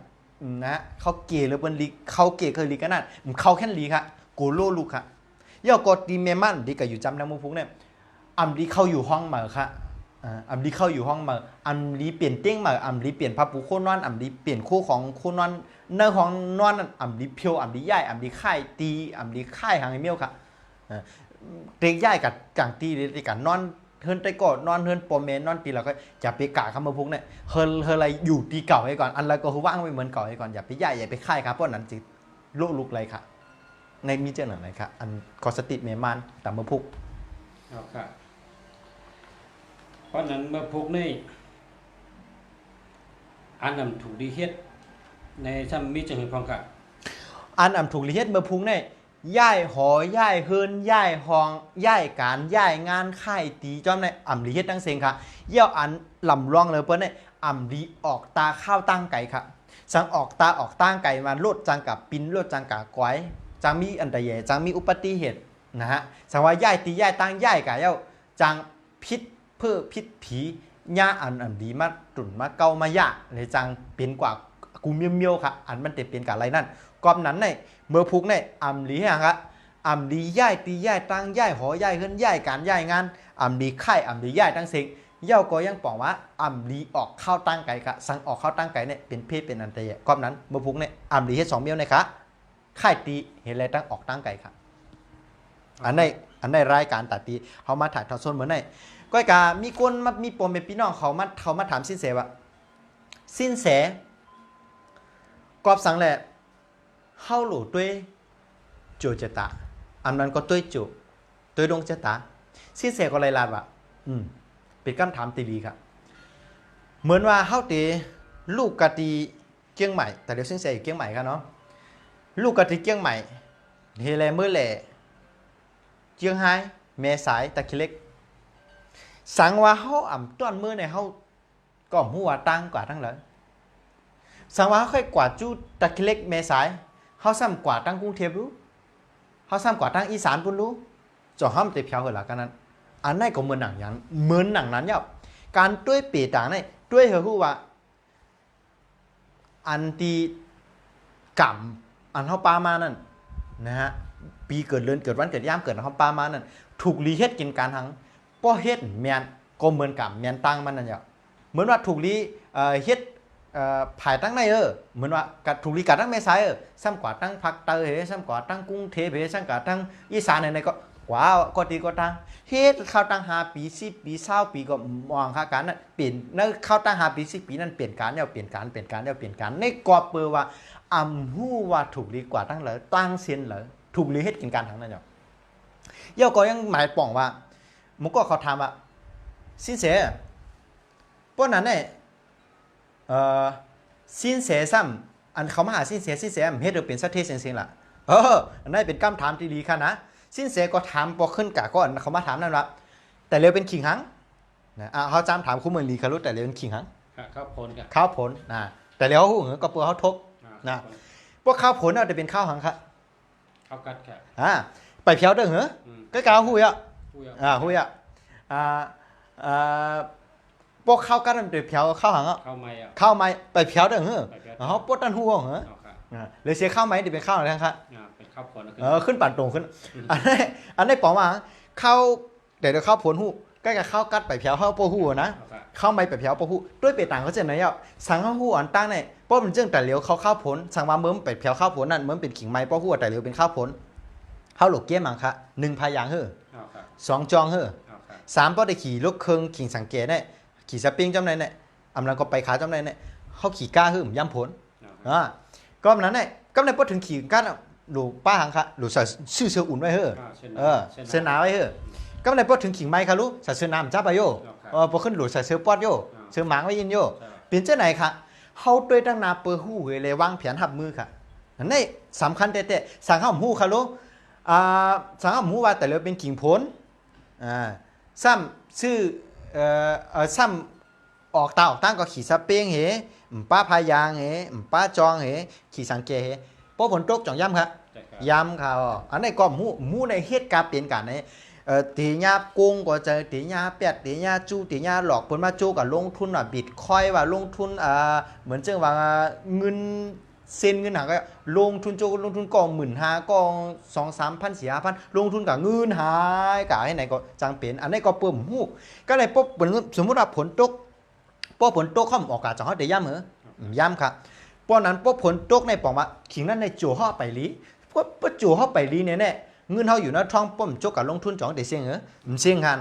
นะฮะเข้าเกหรือเปิ้นลีเข้าเกเคยลีกันนั่นเข้าแค่ลีค่ะโกโลลูกค่ะย่อกอดีเมมันดีก็อยู่จำนำมุพุงเนี่ยอัมลีเข้าอยู่ห้องมาค่ะอัมลีเข้าอยู่ห้องมาอัมลีเปลี่ยนเต้งมาอัมลีเปลี่ยนผ้าปูโคนอนอัมลีเปลี่ยนคู่ของโคนอนเนื้อของนอนอัมลีเพียวอัมลีย่ายอัมลีค่ายตีอัมลีค่ายหางเมียวค่ะเด็กย่ายกับจังตีเด็กกันนอน เฮิรนไตก่อนนอนเฮิรนปอมเมนนอนตีแล้วก็อย่าไปกะคำมาพุกเนี่ยเฮิรอะไรอยู่ตีเก่าให้ก่อนอันแล้วก็ว่างไปเหมือนเก่าให้ก่อนอย่าไปย่ายอย่าไปค่ายครับเพราะนั้นจิลุกเลยค่ะในมีเจ้าหน่อยค่ะอันกอสติเมมันแต่มาพุกเอาค่ะเพราะนั้นเมื่อพุกนี่อันนำถูกดีเฮ็ดในซ้ำมีจังหือพองกะอันถูกลิเฮ็ดเมื่อพุกเนี่ยย่ายหอย่ายเฮิรนย่ายห้องย่ายการย่ายงานค่ายตีจอมในลิเฮ็ดตั้งเซงค่ะเยี่ยวอันลำรองเลยเปิ้นเนี่ยลีออกตาข้าวตั้งไก่ค่ะสังออกตาออกตั้งไก่มาโลดจังกับปินโลดจังกับก้อยจังมีอันใดใหญ่จังมีอุบัติเหตุนะฮะสังว่าย่ายตีย่ายตั้งย่ายกะเย้าจังพิษเพื่อพิษผีย่าอันดีมาตุ่นมาเกามาย่าเลยจังเป็นกว่ากูเมียวๆค่ะอันมันเเป็นกับอะไรนั่นกอบนั้นเนี่ยเมื่อพุกเนี่ยลีฮะครับลีย่ายตีย่ายตั้งย่ายหอย่ายเฮิรนย่ายการย่ายงานลีไข่ลีย่ายตั้งเสงเย้าก็ยังบอกว่าลีออกเข้าตั้งไก่ค่ะสั่งออกเข้าตั้งไก่เนี่ยเป็นเพศเป็นอันใดกอบนั้นเมื่อพุกเนี่ยลีเฮ็ด2เมียวเนี่ยค่ะไข่ตีเห็นอะไรตั้งออกตั้งไก่ค่ะอันในรายการตัดตีเขามาถ่ายทอดสดเหมือนในก้อยกามีคนมามีปมเป็นพี่น้องเขามาถามสินแสว่าสินแสกอบสังแหละเฮาหลู่ด้วยโจจตาอันนั้นก็ด้วยโจด้วยดวงชะตาสินแสก็เลยลาดว่าเป็นคำถามตีดีครับเหมือนว่าเฮาตีลูกกะตีเกียงใหม่แต่เดี๋ยวสินแสอยู่เกียงใหม่ครับเนาะลูกกะตีเกียงใหม่เฮเลเมื่อแหล่เจียงไฮ้แม่สายตะคิเล็กสังว่าเฮาต้นมือในเฮาก็หัวตั้งกว่าทั้งเลยสังว่าค่อยกว่าจู้ตะคิเล็กแม่สายเฮาซ้ำกว่าตั้งกรุงเทพรู้เฮาซ้ำกว่าตั้งอีสานปุ่นรู้จ่อห้ามเตะเพียวเหรอกันนั้นอันนั้นก็เหมือนหนังอย่างเหมือนหนังนั้นเนี่ยการด้วยเปต่างเนี่ยด้วยเหรอฮู้ว่าอันตีกรรมอันเฮาปามานั่นนะฮะปีเกิดเดือนเกิดวันเกิดย่ามเกิดเฮาปามานั่นถูกรีเฮ็ดกินการทั้งป้อเฮ็ดแมนก็เหมือนกับแมนตั้งมันนั่นเนี่ยเหมือนว่าถูกรีเฮ็ดภายตั้งในเหมือนว่าถูกรีกัดตั้งเมษายซ้ำกว่าตั้งภาคใต้ซ้ำกว่าตั้งกรุงเทพซ้ำกว่าตั้งอีสานในก็กว่าก็ดีก็ตั้งเฮ็ดเข้าตั้ง5 ปี10 ปี20 ปีก็มองค่าการนั้นเปลี่ยนนั่นเข้าตั้ง5 ปี10 ปีนั้นเปลี่ยนการแล้วเปลี่ยนการเปลี่ยนการแล้วเปลี่ยนการในกอบเปอว่าฮู้ว่าถูกรีกว่าตั้งเลยตั้งเซียนเลยถูกรีเฮ็ดกินการทั้งนั้นเนี่ยเย่าก็ยังหมายป่องว่ามุกก็เขาถามว่าสินเสพวกนั้นเนี่ยสินเสซ้ำอันเขามาหาสินเสเฮ็ดเป็นสัตเทศเสียงๆล่ะอันนั้นเป็นคำถามที่ดีค่ะนะสินเสก็ถามพอขึ้นกะก็เขามาถามนั่นว่าแต่เร็วเป็นขิงหังนะเขาจำถามคู่เมืองลีคารุแต่เร็วเป็นขิงหังข้าวผลกันข้าวผลนะแต่เร็วหูก็เปื่อเขาทบนะพวกข้าวผลเอาจะเป็นข้าวหังค่ะข้าวกัดค่ะไปเพียวเด้อเหรอก็กาวหูยอ่ะหูยอ่ะพวกข้าวกันมันไปเพียวข้าวหังอ่ะข้าวไม้ไปเพียวเด้อเหรอเขาปวดตันหูเหรอเลยเสียข้าวไม้ที่เป็นข้าวอะไรครับเป็นข้าวผลขึ้นปั่นตรงขึ้นอันนี้บอกว่าข้าวเดี๋ยวข้าวผลหูใกล้กับข้าวกัดไปเพียวข้าวโปหูนะข้าวไม้ไปเพียวโปหูด้วยเปต่างเขาเจอไหนอ่ะสั่งข้าวหูอันตั้งเนี่ยเพราะมันเรื่องแต่เหลียวข้าวผลสั่งว่าเมื่อไปเพียวข้าวผลนั่นเมื่อเป็นขิงไม้โปหูแต่เหลียวเป็นข้าวผลข้าวหลกเกี้ยมังคะ1 พายางเฮ้อ2 จองเฮ้อ3 พอได้ขี่รถเครื่องขี่สังเกตเนี่ยขี่สปริงจำไหนเนี่ยอำลังก็ไปขาจำไหนเนี่ยเขาขี่ก้าเฮ้อย่ำผลก็นั้นเนี่ยก็ในพอถึงขี่ก้าหลูป้าหังคะหลูใส่ชื่อเสืออุ่นไว้เฮ้อเสื้อหนาไว้เฮ้อก็ในพอถึงขิงไม้ค่ะลูกใส่เสื้อน้ำจ้าไปโยพอขึ้นหลูใส่เสื้อปอดโยเสื้อหมางไว้ยินโยเป็นเจ้าไหนคะเขาด้วยตั้งนาเปอร์หู้เลยวางแผนหับมือค่ะอันนี้สำคัญแต่สั่งข้าวหู้ค่ะลูกสั่งข้าวหู้ว่าแต่เราเป็นขิงผลซ้ำชื่อซ้ำออกตาออกตั้งก็ขี่สเปงเหป้าพายางป้าจองขี่สังเกตเพราะผลตกจ่องย่ำครับย่ำค่ะอันนี้ก็มูในเหตุการณ์เปลี่ยนกันตีญาโกงก็เจอตีญาเป็ดตีญาจูตีญาหลอกผลมาจูกับลงทุนว่าบิตคอยว่าลงทุนเหมือนเจ้าว่าเงินเซ็นเงินหาก็ลงทุนโจลงทุนกอง15,000กอง2-3,000 4,000ลงทุนกับเงินหายกับให้ไหนก็จังเป็นอันนี้ก็เปิ่มหูก็เลยปุ๊บสมมุติว่าผลตกป้อผลตกข้อมออกกาจังเขาได้ย่ำเหรอย่ำครับป้อนั้นป้อผลตกในปองว่าขิงนั้นในจู่ห่อไปลีป้อจู่ห่อไปลีเนี่ยเงินเขาอยู่ในท้องป้อมโจกับลงทุนจ่องได้เสียงเหรอเสียงกัน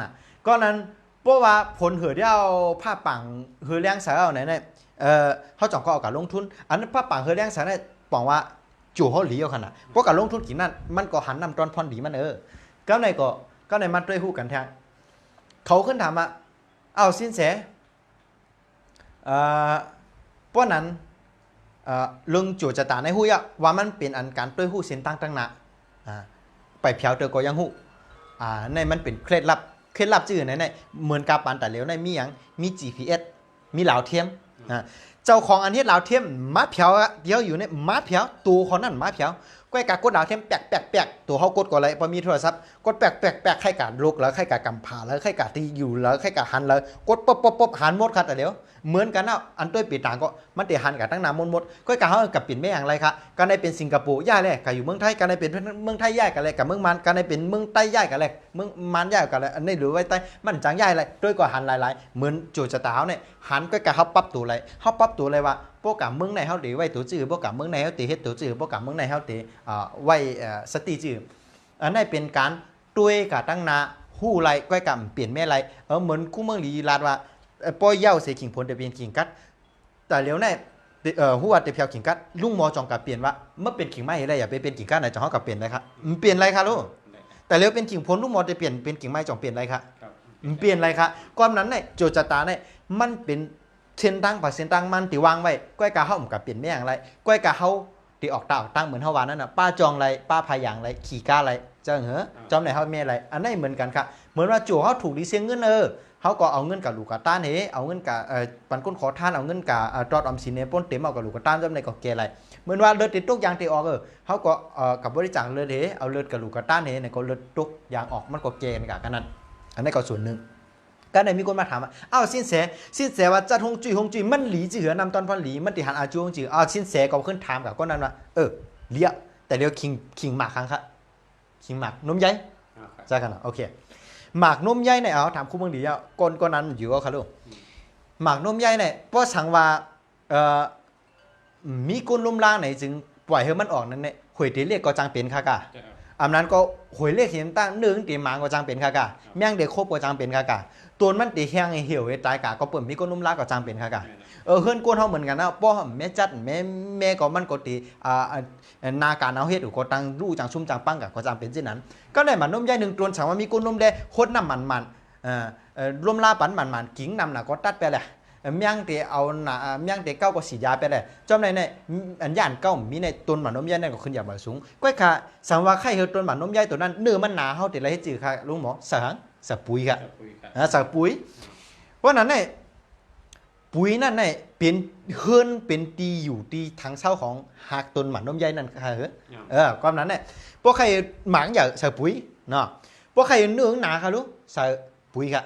ก็นั้น เพราะว่าผลเหือที่เอาผ้าปังเหือเลี้ยงสาวไหนเนี่ยเขาจ่องก็เอาการลงทุนอันนั้นผ้าปังเหือเลี้ยงสาวเนี่ยบอกว่าจู่เขาหลีเอาขนาดเพราะการลงทุนกี่นั่นมันก็หันนำตอนพรดีมันก็ในมาด้วยหู้กันแท้เขาขึ้นถามว่าเอาสินแสเพราะนั้นเรื่องจู่จะตาในหู้ยว่ามันเป็นอันการด้วยหู้เส้นตั้งหน้าไปเพียวเตอก็ยังหู้ในมันเป็นเคล็ดลับจื่อในเหมือนกับปานแต่เหลวในมีหยังมี GPS มีเหลาเทียมเจ้าของอันนี้เหลาเทียมมาเพียวเดียวอยู่ในมาเพียวตัวคนนั้นมาเพียวก้อยกากดเหลาเทียมแปกตัวเขากดก่อนเลยพอมีโทรศัพท์กดแปกใครกาลุกแล้วใครกากำผ่าแล้วใครกาตีอยู่แล้วใครกาหันแล้วกดป๊บหันหมดครับแต่เหลวเหมือนกันนะอันตัวปีต่างก็มันเตะหันกับตั้งนานหมดก้อยกาเขากับปิ่นไม่อย่างไรครับการในเป็นสิงคโปร์ย่ายเลยกับอยู่เมืองไทยการในเป็นเมืองไทยย่ายกันเลยกับเมืองมันการในเป็นเมืองใต้ย่ายกันเลยเมืองมันย่ายกันเลยอันนี้หรือไว้ใต้มันจังย่ายเลยด้วยก็หันหลายๆเหมือนจู่จะตาเนี่ยหันก้อยกาเขาปรับตัวเลยว่าพวกกับเมืองในเขาตีไว้ตัวจื้อพวกกับเมืองในเขาตีเฮ็ดตัวจื้อพวกกับเมืองในเขาตีไว้สติจื้ออันนี้เป็นการด้วยกับตั้งนาหู้ไรก้อยกับเปลี่ยนแม่ไรเหมือนคู่เมืองลีลาดว่าป้อยเย้าเสียขิงผลแต่เป็นขิงกัดแต่เลี้ยวในหัวแต่เพียวขิงกัดลุงมอจองกับเปลี่ยนว่าเมื่อเป็นขิงไม้อะไรอย่าไปเป็นขิงกัดไหนจองเขากับเปลี่ยนอะไรครับเปลี่ยนอะไรครับลูกแต่เลี้ยวเป็นขิงผลลุงมอจะเปลี่ยนเป็นขิงไม้จองเปลี่ยนอะไรครับเปลี่ยนอะไรครับก้อนนั้นเนี่ยโจจตาเนี่ยมันเป็นเส้นตั้งปักเส้นตั้งมันตีวางไว้ก้อยกาเขากับเปลี่ยนไม่อย่างไรก้อยกาเขาตีออกตาออกตั้งเหมือนเฮาวานั่นน่ะป้าจองไรป้าพายอย่างไรขี่ก้าไรเจ้าเหรอจอมไหนเขาเมียอะไรอันนั้นเหมือนกันครับเหมือนว่าจู่เขาถูกดีเสียเงินเขาก็เอาเงินกับลูกกาต้านเอาเงินกับปันก้นขอท่านเอาเงินกับจอดออมสินเนี่ยป้นเต็มเอากับลูกกาต้านจำในก็เกอะไรเหมือนว่าเลือดติดตุกยางติดออกเขาก็กับบริจาคเลือดเอาเลือดกับลูกกาต้านเนี่ยก็เลือดตุกยางออกมันก็เกกันกันนั้นอันนี้ก็ส่วนหนึ่งก็ในมีคนมาถามว่าอ้าวสินแสว่าจัดฮงจุ้ยมันหลีจื้อนำตอนพันหลีมันติหันอาจูฮงจื้อสินแสก็ขึ้นถามกับก็นั้นว่าเลี้ยแต่เดี๋ยวคิงหมากครั้งครับคิงหมากนมใหญ่ใช่กันโอเคหมากนมใหญ่เนี่ยถามคู่เมืองดีอ่ะก้นนั้นอยู่ก็ครับลูกหมากนมใหญ่เนี่ยเพราะสังว่ามีก้นลมล่างไหนจึงปล่อยให้มันออกนั่นเนี่ยหวยตีเรียกก็จังเป็นค่ะกะอันนั้นก็หวยเรียกเห็นตั้งหนึ่งตีหมางก็จังเป็นค่ะกะแม่งเด็กครบก็จังเป็นค่ะกะตัวมันตีแห้งเหี่ยวตายกะก็เปิ่มมีก้นลมล่างก็จังเป็นค่ะกะเฮือนก้นเฮาเหมือนกันนะป้อแม่จัดแม่ก็มันก็ตีนาการเอาเฮ็ดอยู่ก็ตั้งรู้จังชุ่มจังปังกะก็จังเป็นเช่นนั้นก็ได้มันนมใหญ่1ตัวสังว่ามีก้นนมแดโคตรน้ำมันรวมลาปันมันกิ่งนำน่ะก็ตัดไปแหละเมียงเตเอาหนาเมียงเตเก้าก็สียาไปเลยจอมในเนี่ยอันย่านเก้ามีในต้นหมานนมใหญ่นั่นก็ขึ้นอย่างบ่สูงก้อยค่ะสังว่าไข่เฮือต้นหมานนมใหญ่ตัวนั้นเนื้อมันหนาเฮาติอะไรให้จื้อค่ะลุงหมอสะปุ๋ยค่ะสะปุ๋ยเพราะนั้นเนี่ยปุ๋ยนั่นเนี่ยเป็นเฮือนเป็นตีอยู่ตีทางเศร้าของหากต้นหมานนมใหญ่นั่นค่ะความนั้นเนี่ยพวกใครหมางอย่างสะปุ๋ยเนาะพวกใครเนื้อหนาค่ะลูกสะปุ๋ยค่ะ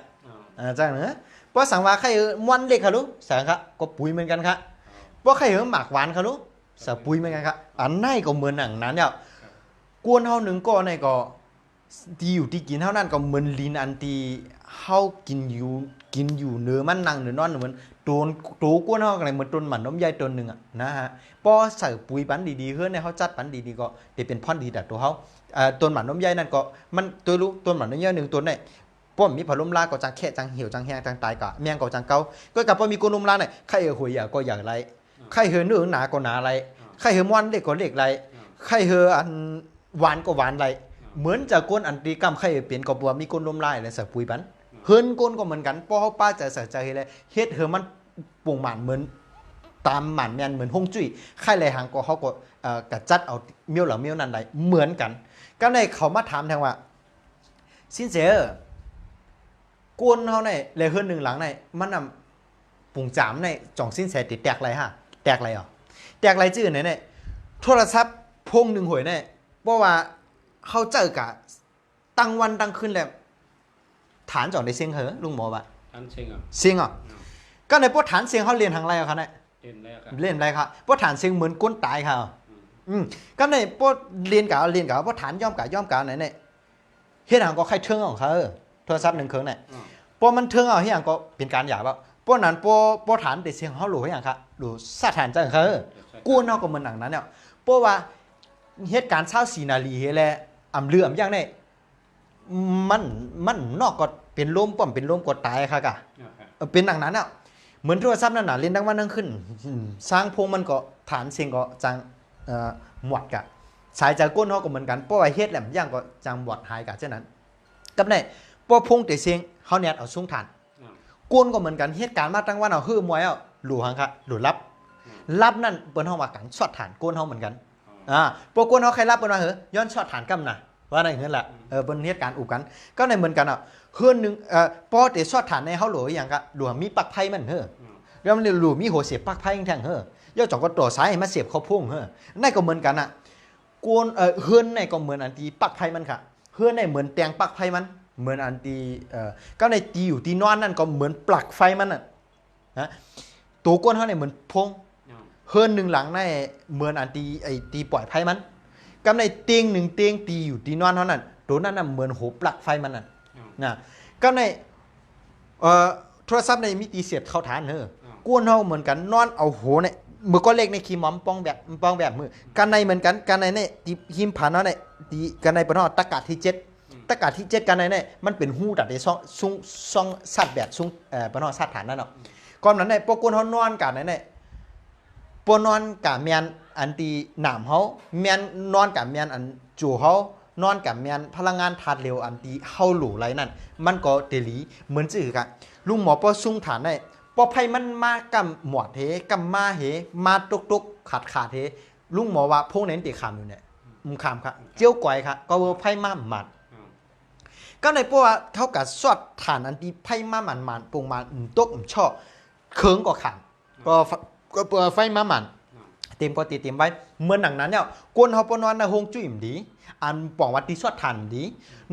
จังเนาะเพราะสังว่าใครมันเล็กค่ะลูกสังครับก็ปุ๋ยเหมือนกันครับเพราะใครหมากหวานค่ะลูกสะปุ๋ยเหมือนกันครับอันไหนก็เหมือนหนังนั้นเนี่ยกวนเฮาหนึ่งก้อนเนี่ยก็ที่อยู่ที่กินเท่านั้นก็เหมือนลีนอันที่เฮากินอยู่เนื้อมันนั่งเนื้อนอนเหมือนตัวกวนเฮาอะไรเหมือนต้นหมันน้มใหญ่ต้นหนึ่งนะฮะพอใส่ปุ๋ยปันดีๆเฮือนเนี่ยเขาจัดปันดีๆก็เป็นพ่อนดีแต่ตัวเขาต้นหมันน้มใหญ่นั่นก็มันตัวรู้ต้นหมันน้มใหญ่หนึ่งต้นเนี่ยป้อมมีผลลมลาก็จังแค่จังเหี่ยวจังแห้งจังตายกะแมงก็จังเกาก็กับป้อมีกุลมลาเนี่ยใครหวยก็อย่างไรใครเหือเนื้อหนาก็หนาไรใครเหือมันเล็กก็เล็กไรใครเหืออันหวานก็หวานไรเหมือนจะก้นอันตีกรรมใครเปลี่ยนก็บัวมีก้นลมลายอะไรใส่ปุ๋ยปันเฮิรนก้นก็เหมือนกันป้อป้าจะใส่ใจเลยเฮ็ดเหือมันปุ่งหมันเหมือนตามหมันแมนเหมือนฮงจุ้ยใครเลยหางก็เขาก็กระจัดเอาเมี้ยวเหล่าเมี้ยวนั่นไรเหมือนกันก็ในเขามาถามทางว่าสินเสียกวนเขาในเลยเฮือนหนึ่งหลังในมันนำปุ่งจามในจ่องสิ้นแสติแตกไรฮะแตกไรอ่ะแตกไรจื้อเนี่ยโทรศัพท์พงหนึ่งหวยเนี่ยเพราะว่าเขาเจอกะตั้งวันตั้งคืนแล้วฐานจ่องได้เสียงเหรอลุงหมอวะฐานเสียงอ่ะเสียงอ่ะก็ในพวกฐานเสียงเขาเรียนทางไรอ่ะครับเนี่ยเล่นอะไรครับพวกฐานเสียงเหมือนก้นตายค่ะก็ในพวกเรียนกับพวกฐานย่อมกับไหนเนี่ยเฮ็ดหางก็ใครเทิงของเขาโทรศัพท์หนึ่งเครื่องเนี่ยพอมันเทิงเอาให้อย่างก็เป็นการหยาบว่าพวกนั้นพวกฐานแต่เสียงเขาหลุดให้อย่างครับหลุดสถานจังเขากู้นอกก็เหมือนหนังนั้นเนี่ยเพราะว่าเหตุการณ์เช้า4 นาทีแหละอำเลือมอย่างเนี่ยมันนอกก็ เป็นลมป้อมเป็นลมกดตายค่ะกะ ครับ เป็นหนังนั้นอ่ะเหมือนโทรศัพท์นั่นน่ะเล่นทั้งวันทั้งคืนสร้างพงมันก็ฐานเสียงก็จังหมวดกะสายจากก้นเขาก็เหมือนกันเพราะว่าเฮ็ดแหลมย่างก็จังหมวดหายกะเช่นนั้นกับในพอพงแต่เสียงเขาเนี่ยเอาสูงฐานก้นก็เหมือนกันเหตุการณ์มาตั้งวันเอาฮื้อมวยเอาหลู่หังค่ะหลู่รับนั่นเปิ้นเฮาว่ากันช็อตฐานก้นเฮาเหมือนกันพวกก้นเฮาใครรับเปิ้นว่าย้อนช็อตฐานกำน่ะว่าในเฮือนล่ะเปิ้นเหตุการณ์อุกกันก็ในเหมือนกันอ่ะเฮือนนึงพอแต่ช็อตฐานในเฮาหลู่อย่างกะหลู่มีปลั๊กไฟมันแล้วมันหลู่มีหัวเสียบปลั๊กไฟแทงย่อจ่องก็ต่อสายให้มาเสียบเข้าพุ่งนั่นก็เหมือนกันอ่ะกวนเฮือนในก็เหมือนอันตีปลั๊กไฟมันค่ะเฮือนในเหมือนแตงปลั๊กไฟมันเหมือนอันตีก็ในตีอยู่ตีนอนนั่นก็เหมือนปลั๊กไฟมันน่ะนะตัวกวนเฮาเนี่ยเหมือนพงเฮือนหนึ่งหลังในเหมือนอันตีไอตีปล่อยไฟมันก็ในเตียงหนึ่งเตียงตีอยู่ตีนอนเท่านั้นตัวนั้นน่ะเหมือนหัวปลั๊กไฟมันน่ะนะก็ในโทรศัพท์ในมีตีเสียบเข้าฐานกวนเฮาเหมือนกันนอนเอาโหเนี่ยมือก็เล็กในคีมอมป้องแบบมือกันในเหมือนกันกันในเนี่ยหิมผ่านเนาะเนี่ยตีกันในปนอตะกาที่7ตะกาที่7กันในเนี่ยมันเป็นหูดัดในซ่องสัตว์แบบปนอสัตว์ฐานนั่นเนาะก่อนนั้นเนี่ยพวกกวนเฮานอนกันในเนี่ยปนอนกะแมนอันตีหนามเฮาแมนนอนกะแมนอันจู่เฮานอนกะแมนพลังงานธาตุเหลวอันตีเฮาหลู่ไรนั่นมันก็เตลีเหมือนจื้อกะลุงหมอปอซุ่งฐานได้พอไผมันมากำหมวดเฮกำมาเฮมาตุกขาดเฮลุงหมอว่าพวกนั้นติขามอยู่เนี่ยขามครับเจียวก่อยครับก็ไผมาหมัดก็ในพวกเขากับสอดฐานอันที่ไผมาหมันปรุงมาตกช่อเคิงก็ขามก็เปิดไฟมาหมันเต็มก็เต็มไว้เมื่อหนังนั้นเนี่ยกวนเฮาปนอนในฮงจุ่มดีอันป่องวัดที่สอดฐานดี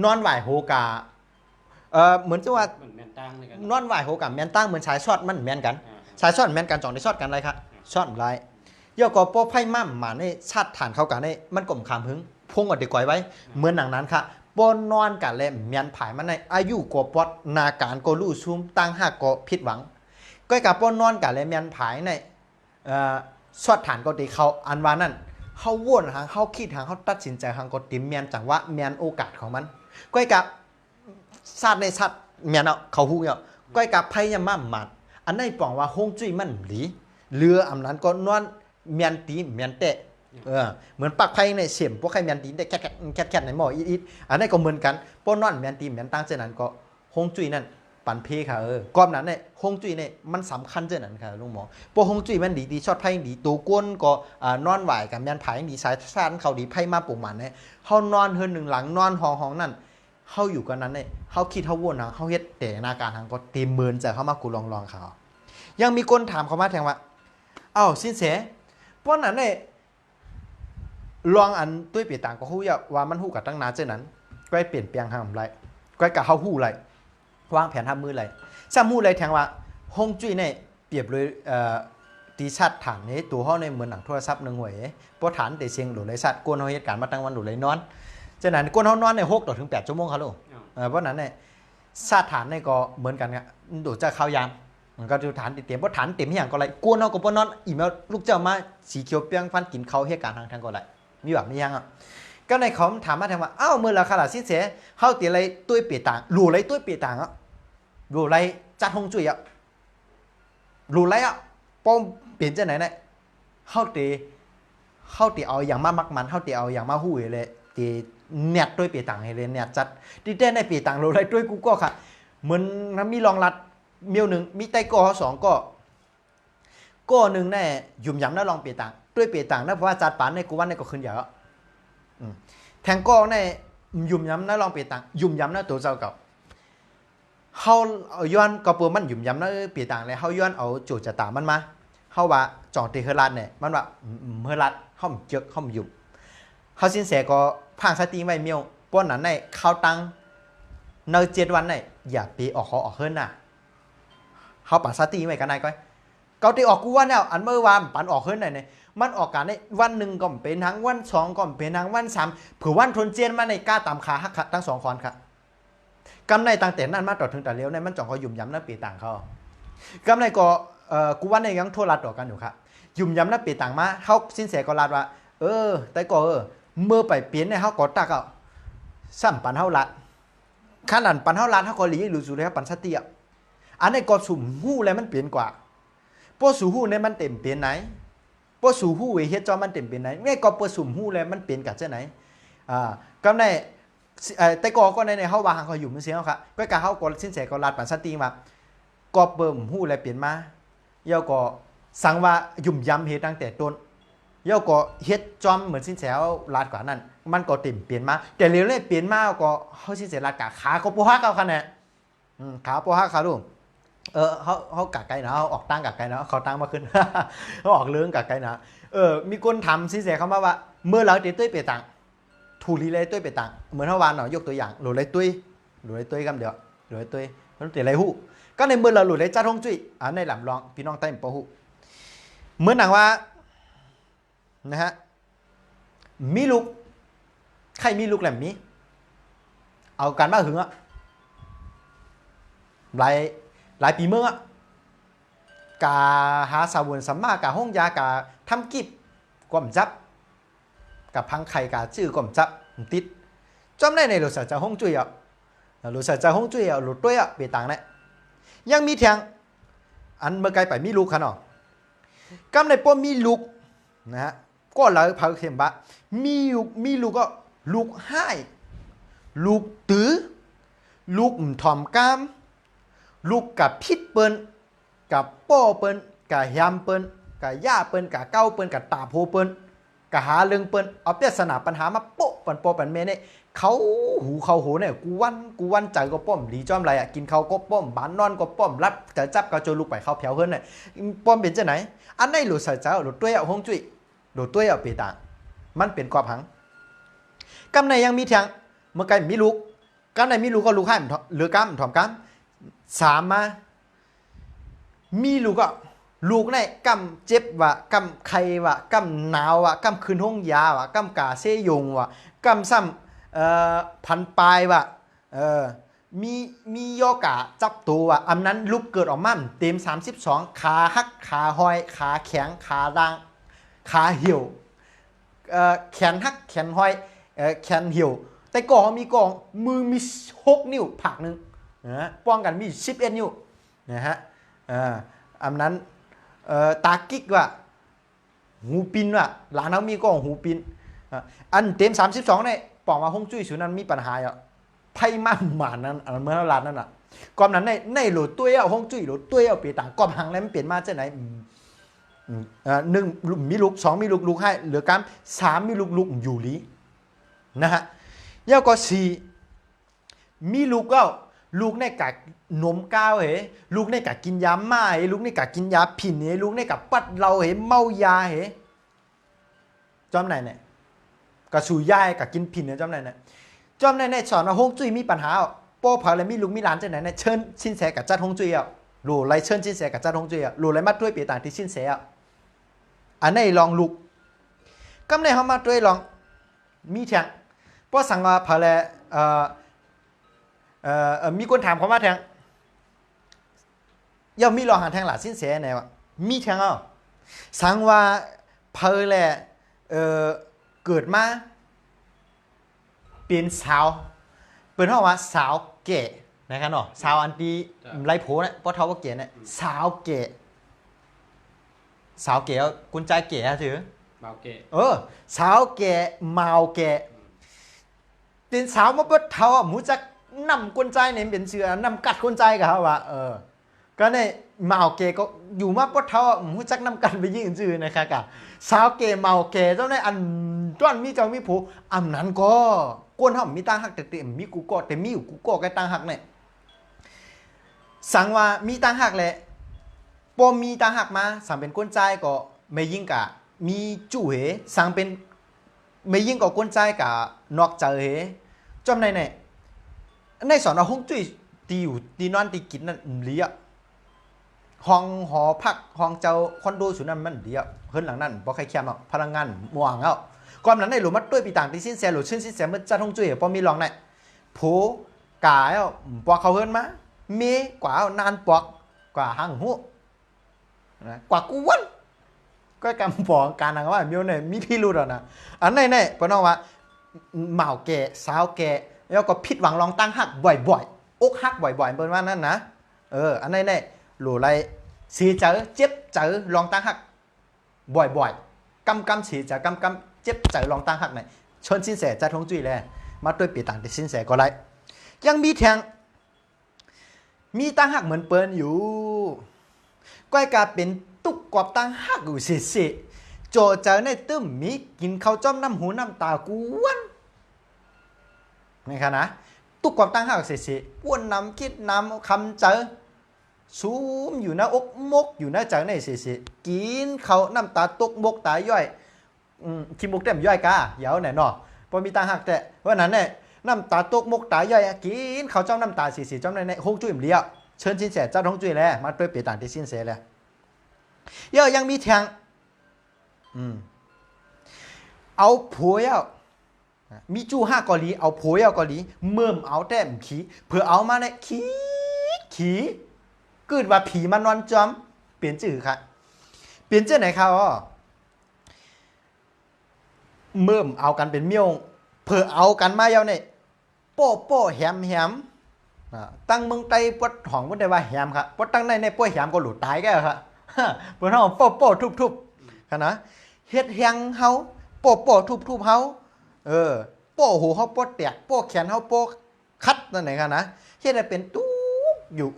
นอนไหวโฮกาเหมือนจะว่านอนไหวโหกับแมนตั้งเหมือนสายช็อตมันแมนกันสายช็อตแมนกันจ่องได้ช็อตกันอะไรครับช็อตไรย่อก็ป้อไพ่มั่มหมาในชาติฐานเข้ากันในมันกลมขามหึงพงอดเด็กก่อยไว้เหมือนหนังนั้นค่ะปนนอนกันเลยแมนผายมันในอายุกว่าปอดนาการก็รู้ซุ่มตั้งหักก็ผิดหวังก็กับปนนอนกันเลยแมนผายในช็อตฐานก็ตีเขาอันว่านั่นเขาวนหางเขาคิดหางเขาตัดสินใจหางก็ติมแมนจังว่าแมนโอกาสของมันก็กับชาติในชาติเมียนเขาฮู้เนี่ยก้อยกับไผยามหมัดอันไหนปองว่าฮงจุ้ยมันหลีเรืออำนั้นก็นอนเมียนตีเมียนเตะเหมือนปักไผในเสียมพวกใครเมียนตีได้แค่ในหม้ออีดอันนี้ก็เหมือนกันป้อนอนเมียนตีเมียนตั้งเช่นนั้นก็ฮงจุ้ยนั่นปันเพค่ะก้อมนั้นเนี่ยฮงจุ้ยเนี่ยมันสำคัญเช่นนั้นค่ะลุงหมอพอฮงจุ้ยมันดีชอดไผดีตัวก้นก็นอนไหวกับเมียนไผดีสายซ่านเขาดีไผมาปลูกมันเนี่ยเฮานอนเฮือนหนึ่งหลังนอนห้องนั่นเขาอยู่กันนั้นเนี่ยเขาคิดเขาวนนะเขาเฮ็ดแต่นาการทางก็เต็มเมินจะเข้ามากูลองเขายังมีคนถามเขามาแทงว่าเอ้าสินเสเพราะนั้นเนี่ยลองอันตุ้ยเปลี่ยนต่างก็ฮู้ว่ามันฮู้กับตั้งนานเช่นนั้นก็เปลี่ยนแปลงทำไรก็กับเขาฮู้ไรวางแผนทำมือไรซ้ำฮู้ไรแทงว่าฮงจุ้ยเนี่ยเปรียบเลยตีชัดฐานนี้ตัวเขาในเหมือนหนังโทรศัพท์หนึ่งหวยเพราะฐานแต่เสียงหลุดไรสัตว์กวนเขาเหตุการณ์มาตั้งวันหลุดไรนอนฉะนั้นกวนเขานอนใน6 ถึง 8 ชั่วโมงครับลูกเพราะนั้นเนี่ยซาฐานเนี่ยก็เหมือนกันครับดูจะเข้ายามมันก็ดูฐานเต็มเพราะฐานเต็มอย่างก็ไรกวนเขาก็ปนอนอีเมลลูกเจ้ามาสีเขียวเปียงฟันกินเขาเหตุการณ์ทางก็ไรมีแบบนี้ยังอ่ะก็ในเขาถามมาแทนว่าอ้าวเมื่อราคาละสิ้นเสียเขาตีอะไรตุ้ยเปียต่างหลู่ไรตุ้ยเปียต่างอ่ะหลู่ไรจัดฮงจุ้ยอ่ะหลู่ไรอ่ะป้อมเปลี่ยนจะไหนเนี่ยเขาตีเอาอย่างมามักมันเขาตีเอาอย่างมาหู้เลยตีเน็ตด้วยเปียต่างให้เลยเน็ตจัดดีเต้ในเปียต่างเราเลยด้วยกูก็ค่ะเหมือนมีรองรัดเมียวหนึ่งมีไตกอ2ก็หนึ่งแน่ยุ่มยำน่าลองเปียต่างด้วยเปียต่างนะเพราะว่าจัดปานในกูวันในก็ขึ้นเยอะแทงก็ในยุ่มยำน่าลองเปียต่างยุ่มยำน่าตัวเจ้าเก่าเขาย้อนกระปุกมันยุ่มยำน่าเปียต่างเลยเขาย้อนเอาโจจะตามันมาเขาว่าจ่องตีเฮลัดเนี่ยมันว่าเฮลัดเขาเจอเขายุ่มเขาสินแสก็พังสติไว้เมียวป้อนนั้นในข้าวตังเนอ7 วันในอย่าไปออกเขาออกเฮิรนน่ะเขาปัดสติไว้กันไหนก้อยเกาตีออกกูว่าเนี่ยอันเมื่อวานปันออกเฮิรนไหนเนี่ยมันออกการในวัน1ก็เป็นทั้งวัน2ก็เป็นทั้งวัน3ผือวันทนเจียนมาในก้าตามขาหักทั้ง2 คอนค่ะกำในต่างแต่นั้นมาต่อถึงแต่เลี้ยวในมันจ่องเขายุ่มย้ำน้าปีต่างเขากำในก็กูว่าในยังโทรรัดต่อกันอยู่ค่ะยุ่มย้ำน้าปีต่างมาเขาสินแสก็รัดว่าแต่ก็เมื่อไปเปลี่ยนในเขาก็ตักเอาซ้ำปันเขาละ ขนาดปันเท่าล้านเท่าเกาหลีหรือสุดแล้วปันสติอ่ะอันในกอบสุ่มหู้แล้วมันเปลี่ยนกว่าพวกสู่หู้เนี่ยมันเต็มเปลี่ยนไหนพวกสู่หู้เฮ็ดจอมันเต็มเปลี่ยนไหนแม่กอบพวกสุ่มหู้แล้วมันเปลี่ยนกับเจ้าไหนก็ในแต่ก็ในเฮาว่าเขาอยู่มันเสียงครับก็กะเฮาก็สินแสก็ลาดปันสติมากอบเบิ่มหู้แล้วเปลี่ยนมาเยาก็สังว่ายุ่มยำเฮ็ดตั้งแต่ต้นเยาก็เฮ็ดจอมเหมือนสินแสลาดกว่านั้นมันก็เต็มเปลี่ยนมาแต่เร็วเลยเปลี่ยนมาก็เฮาสินแสลาดกะขาก็บ่ฮักเอาคะแนนขาบ่ฮักขาดูเขากะไกลนะเขาออกตั้งกะไกลนะเขาตั้งมาขึ้น เขาออกเรื่องกะไกลนะมีคนทำสิเสียเขาว่าเมื่อเราเตะตุ้ยเปตังถูรีเลยตุ้ยเปตังเหมือนเท่าวานเนาะยกตัวอย่างหลุดเลยตุ้ยกันเดียวหลุดเลยตุ้ยมันเตะไรหู้ก็ในเมื่อเราหลุดเลยจ้าทงจุ้ยในหลำรองพี่น้องใต้ปะหูเหมือนหนังว่านะฮะมีลูกใครมีลูกแหลมมีเอาการบ้าหึงอะหลายปีเมื่อกาหาสาววนสัมมากาห้องยากาทำกิบกวมจับกับพังไข่กาจื้อกวมจับติดจำได้ในหลุดเสือจะห้องจุ้ยอ่ะหลุดเสือจะห้องจุ้ยอ่ะหลุดด้วยอ่ะเปตังเนี่ยยังมีเทียงอันเมื่อไกลไปมีลูกขนาดกำในป้อมมีลูกนะฮะก็เลยพาเข็มบะมีลูกก็ลูกให้ลูกตื้อลูกถ่อมกามลูกกับพิษเปิ้นกับป้อเปิ้นกับยำเปิ้นกับย่าเปิ้นกับเก้าเปิ้นกับตาโพเปิ้นกับหาเรื่องเปิ้นเอาเปี้ยสนาปัญหามาโป๊ะปันโปปันเมเนี่ยเขาหูเนี่ยกูวันใจก็ป้อมดีจ้อมไรอ่ะกินเขาก็ป้อมบ้านนอนก็ป้อมรับจะจับก็โจลูกไปเขาแผวเฮิรนเนี่ยป้อมเป็นจะไหนอันไหนหลุดใส่เจ้าหลุดตัวเอาห้องจุ้ยหลุดตัวเอาเปต่างมันเป็นกอบหังกำในยังมีเทียงเมื่อไกลมีลูกกำในมีลูกก็ลูกให้หรือกำถ่อมกำสามมามีลูกก็ลูกในกำเจ็บว่ะกำไข้ว่ะกำหนาวว่ะกำคืนห้องยาว่ะกำกาเซยงว่ะกำซ้ำพันปลายว่ะมีโยกะจับตัวว่ะอันนั้นลูกเกิดออกมาเต็ม32ขาหักขาหอยขาแข็งขาด่างขาเหี่ยวแขนหักแขนหอยแขนเหี่ยวแต่ก่อนมีกองมือมี6นิ้วผักนึงนะป้องกันมี11นิ้วนะฮะอันนั้นตากิ๊กว่ะหูปินว่ะหลานเขามีกองหูปินอันเต็ม32เนี่ยปองมาห้องจุ้ยสุนั้นมีปัญหาอ่ะไพ่มั่นหมานั้นอันเมื่อร้านนั่นอ่ะก่อนนั้นในโหลดตัวเอาห้องจุ้ยโหลดตัวเอาเปต่างก่อนหังแล้วมันเปลี่ยนมาจากไหนหนึ่งมีลูก2มีลูกให้เหลือกัน3มีลูกอยู่ลีนะฮะเย้าก็4มีลูกก็ลูกในกะนมก้าวลูกในกะกินยาม่าลูกในกะกินยาผินลูกในกะปัดเราเมายาจอมไหนเนี่ยกะสูยายกะกินผินจอมไหนเนี่ยจอมไหนสอนว่าฮงจุ้ยมีปัญหาโป้เผาอะไรมีลูกมีหลานจากไหนเนี่ยเชิญชินแสกับจัดฮงจุ้ยรู้ไรเชิญชินแสกับจัดฮงจุ้ยรู้ไรมาด้วยเปียต่างที่ชินแสอันไหนลองลูกก็ในเขามาด้วยลองมีแทงเพราะสั่งว่าเผาอะไรมีคนถามเขามาแทงย่อมมีรองหาแทงหลาสิ้นเสียไหนวะมีแทงสังว่าเพลแหละเกิดมาเป็นสาวเป็นห้องว่าสาวเก๋นะครับเนาะสาวอันตีไรโผล่เนี่ยเพราะเท่าว่าเก๋เนี่ยสาวเก๋กุญแจเก๋ถือเมาเกะสาวเก๋เมาเก๋เป็นสาวมาเปิดเท่าหมูจักนำกุญแจเนี่ยเป็นเสือนำกัดกุญแจกับเขาว่าก็ในเมาเกก็อยู่มาปดเท่าหูจักนำกันไปยิ่งจื่อนะครับกะสาวเกเมาเกเจ้าในอันต้นมีเจ้ามีผู้อันนั้นก็กวนเขามีตังหักแต่มีกูก็แต่มีอยู่กูก็แกตังหักเนี่ยสังว่ามีตังหักแหละพอมีตังหักมาสั่งเป็นกุญแจก็ไม่ยิ่งกะมีจู่เหสั่งเป็นไม่ยิ่งก็กุญแจกะนอกใจเหจำในสอนเอาห้องจุ้ยตีอยู่ตีนอนตีกินนั่นเลี้ยห้องหอพักห้องเจ้าคอนโดสุนันมันเดียวเพิ่นหลังนั้นบ่ใครแคมหรอกพลังงานม่วงเอาก่อนนั้นในหลุมมัดด้วยปีต่างที่สิ้นแสหลุดชิ้นสิ้นแสมันจะท่องจุ้ยพอมีลองไหนผู้กายปอกเขาเฮิรนมาเมกว่านานปอกกว่าหังหูกว่ากูวันก็กำปองการนังว่ามีเนี่ยมีพี่รู้แล้วนะอันไหนปนว่าเหมาแก่สาวแก่ แล้วก็ผิดหวังลองตั้งหักบ่อยๆอกหักบ่อยๆเป็นว่านั่นนะอันนี้เนี่ยหลูไรสีเจอเจ็บเจอลองตั้งหักบ่อยๆกำสีเจอกำเจ็บเจอลองตั้งหักเนี่ยชนสินแสจะทงจุ้ยเลยมาด้วยปีต่างแต่สินแสก็ไรยังมีแทงมีตั้งหักเหมือนเปิ้นอยู่ก้อยกาเป็นตุกกอบตั้งหักอยู่สิโจเจอในตึ้มมีกินข้าวจ้อมน้ำหูน้ำตากวนนี่ค่ะนะตุกกอบตั้งหักสิป้วนน้ำคิดน้ำคำเจอซูมอยู่หน้าอกมกอยู่หน้าเจอในสิกินข้าวน้ำตาตกมกตาย่อยขี้มกเต็มย่อยกาเยาวไหนเนาะพอมีตั้งหักแต่ว่านั้นเนี่ยน้ำตาตกมกตาย่อยกินข้าวจ้อมน้ำตาสิจ้อมในห้องจุ้ยเลี้ยวเชิญสินแสเจ้าห้องจุ้ยแล้วมาด้วยเปลี่ยนต่างที่สินแสแล้วเยอะยังมีแทงเอาผัวเอามีจู้ห้าเกาหลีเอาผัวเอาเกาหลีเมื่อมเอาแต้มขี้เพื่อเอามาเนี่ยขี้เกิดว่าผีมันนอนจอมเปลี่ยนชื่อค่ะเปลี่ยนชื่อไหนครับเมื่อมเอากันเป็นเมี่ยวเพื่อเอากันมาเยาเนี่ยโป้แหมตั้งเมืองไต้ปวดห้องปวดได้ว่าแหมครับปวดตั้งในป้วยแหมก็หลุดตายแก่ครับปวดห้องโป้ทุบค่ะนะเฮ็ดแหงเฮาโป้ทุบเฮาโป้หูเฮาโป้แตกโป้แขนเฮาโป้คัดนั่นไหนค่ะนะเฮ็ดให้เป็นตุ๊กอยู่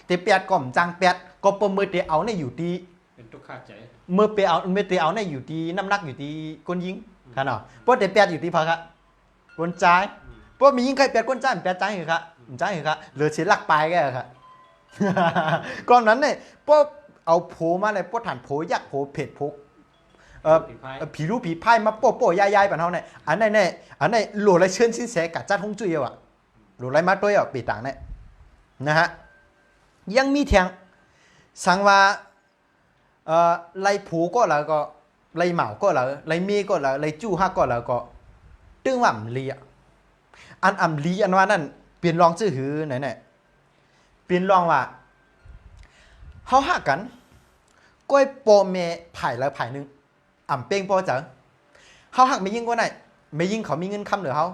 เตเปียดก่อมจังเปียดก็เปิ่มมือเตเอาในอยู่ที่เป็นทุกขาดใจมือเปียเอามือเตเอาในอยู่ที่น้ำหนักอยู่ที่ก้นยิงค่ะเนาะโป้เตเปียดอยู่ที่พะครับก้นจ่ายโป้มียิงใครเปียดก้นจ่ายเปียดจ่ายเหรอครับจ่ายเหรอครับเหลือเสียหลักปลายแกครับก่อนนั้นเนี่ยโป้เอาโผมาเลยโป้ฐานโผยักโผเผ็ดโผผีรู้ผีไพ่มาโป้ยายๆแบบเขาเนี่ยอันไหนหลุดไรเชิญสินแสกัดจัดห้องจุ้ยอ่ะหลุดไรมาด้วยอ่ะปีต่างเนี่ยนะฮะยังมีแทงสังว่าไรผูก็แล้วก็ไรเหมาก็แล้วไรมีก็แล้วไรจู้ฮักก็แล้วก็ตึ้งว่าอ่ำลีอันอ่ำลีอันว่านั่นเปลี่ยนรองชื่อหือไหนเนี่ยเปลี่ยนรองว่าเขาฮักกันก้อยโปเมไผ่แล้วไผ่หนึ่งอ่ำเป้งโปเจ๋อเขาหักไม่ยิ่งกว่าไหนไม่ยิ่งเขามีเงินคำเหรือเขา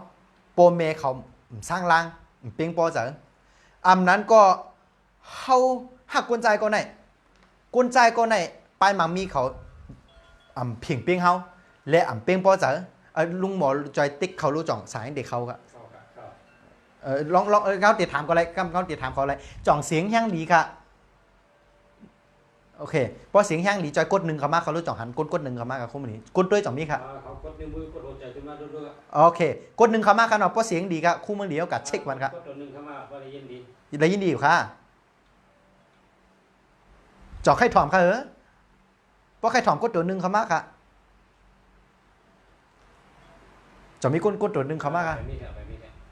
โปเมเขาสร้างล่างเป้งโปเจ๋ออ่ำนั้นก็เขาหักกวนใจก็ไหนกวนใจก็ไหนปลายมังมีเขาอ่ำเพียงเป้งเขาและอ่ำเป้งโปเจ๋อลุงหมอจอยติ๊กเขารู้จ่องสายเด็กเขาครับลองเขาติดถามก็อะไรเขาติดถามเขาอะไรจ่องเสียงแห้งดีค่ะโอเคพอเสียงแห้งดีจอยกดหนึ่งเขามาเขารู้จ่องหันกดหนึ่งเขามากับคู่มันนี้กดด้วยจ่องมีค่ะเขากดนิ้วมือกดหัวใจขึ้นมาด้วยโอเคกดหนึ่งเขามาครับเนาะพอเสียงดีครับคู่มันเดียวกับเช็คมันครับกดตัวหนึ่งเข้ามาพอได้ยินดีได้ยินดีอยู่ค่ะจ่อไข่ถ่อมค่ะพอไข่ถ่อมกดตัวหนึ่งเขามาค่ะจ่อมีกดตัวหนึ่งเขามาค่ะ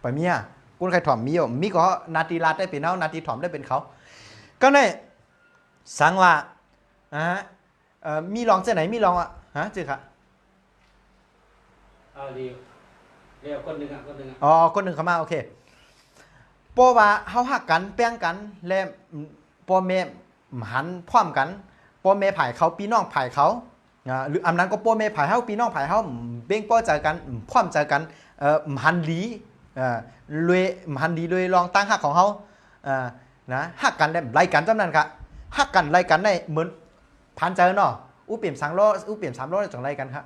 ไปเมียกดไข่ถ่อมมีอยู่มีก็นาทีลาดได้เป็นเขานาทีถ่อมได้เป็นเขาก็เนี่ยสังว่ามีลองเจ้าไหนมีลองอ่ะจือค่ะเรียวคนหนึ่งคนหนึ่งเข้ามาโอเคเพราะว่าเขาหักกันแป้งกันและพ่อแม่หันพร้อมกันพ่อแม่ผายเขาพี่น้องผายเขาหรืออันนั้นก็พ่อแม่ผายเขาพี่น้องผายเขาเบ่งป้อเจอกันพร้อมเจอกันหันลีเลยหันลีเลยลองตั้งหักของเขานะหักกันได้ไล่กันจำนั้นค่ะหักกันไล่กันได้เหมือนพันเจอเนาะอู้เปลี่ยน3 ล้ออู้เปลี่ยน3 ล้อจังไล่กันครับ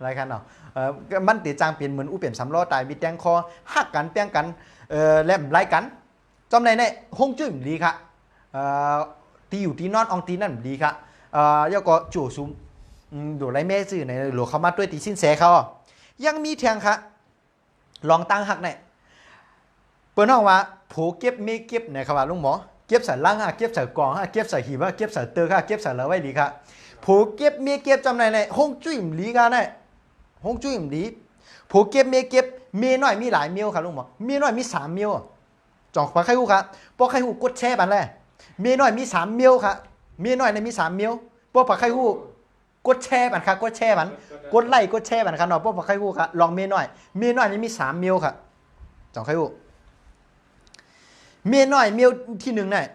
ไล่กันเนาะมันตีจางเปลี่ยนเหมือนอู้เปลี่ยน3 ล้อตายมีแตงคอหักกันแป้งกันแล้วไล่กันจำในเนี่ยห้องจุ้ยดีค่ะตีอยู่ตีนอนองตีนั่นดีค่ะแล้วก็จู่ซุ้มดูไรแม่ซื่อในหลวงเขามาด้วยตีสิ้นแสเขายังมีแทงค่ะลองตั้งหักเนี่ยเปิ้นห้องว่าผูเก็บไม่เก็บเนี่ยครับว่าลุงหมอเก็บใส่ล่างเก็บใส่กองเก็บใส่หีบเก็บใส่เตอเก็บใส่ละไว้ดีค่ะผูเก็บไม่เก็บจำในเนี่ยห้องจุ้ยดีกันเนี่ยห้องจุ้ยดีผูเก็บไม่เก็บมีน้อยมีหลายเมียวค่ะลุงหมอมีน้อยมี3 เมียวจ่องปลาไข่หูครับปลาไข่หูกดแช่บันแหละมีน้อยมี3 เมียวค่ะมีน้อยในมี3 เมียวปลาไข่หูกดแช่บันค่ะกดแช่บันกดไล่กดแช่บันค่ะเนาะปลาไข่หูค่ะลองมีน้อยนี่มี3 เมียวค่ะจ่องไข่หูเมียน้อยเมียวที่1เนี่ย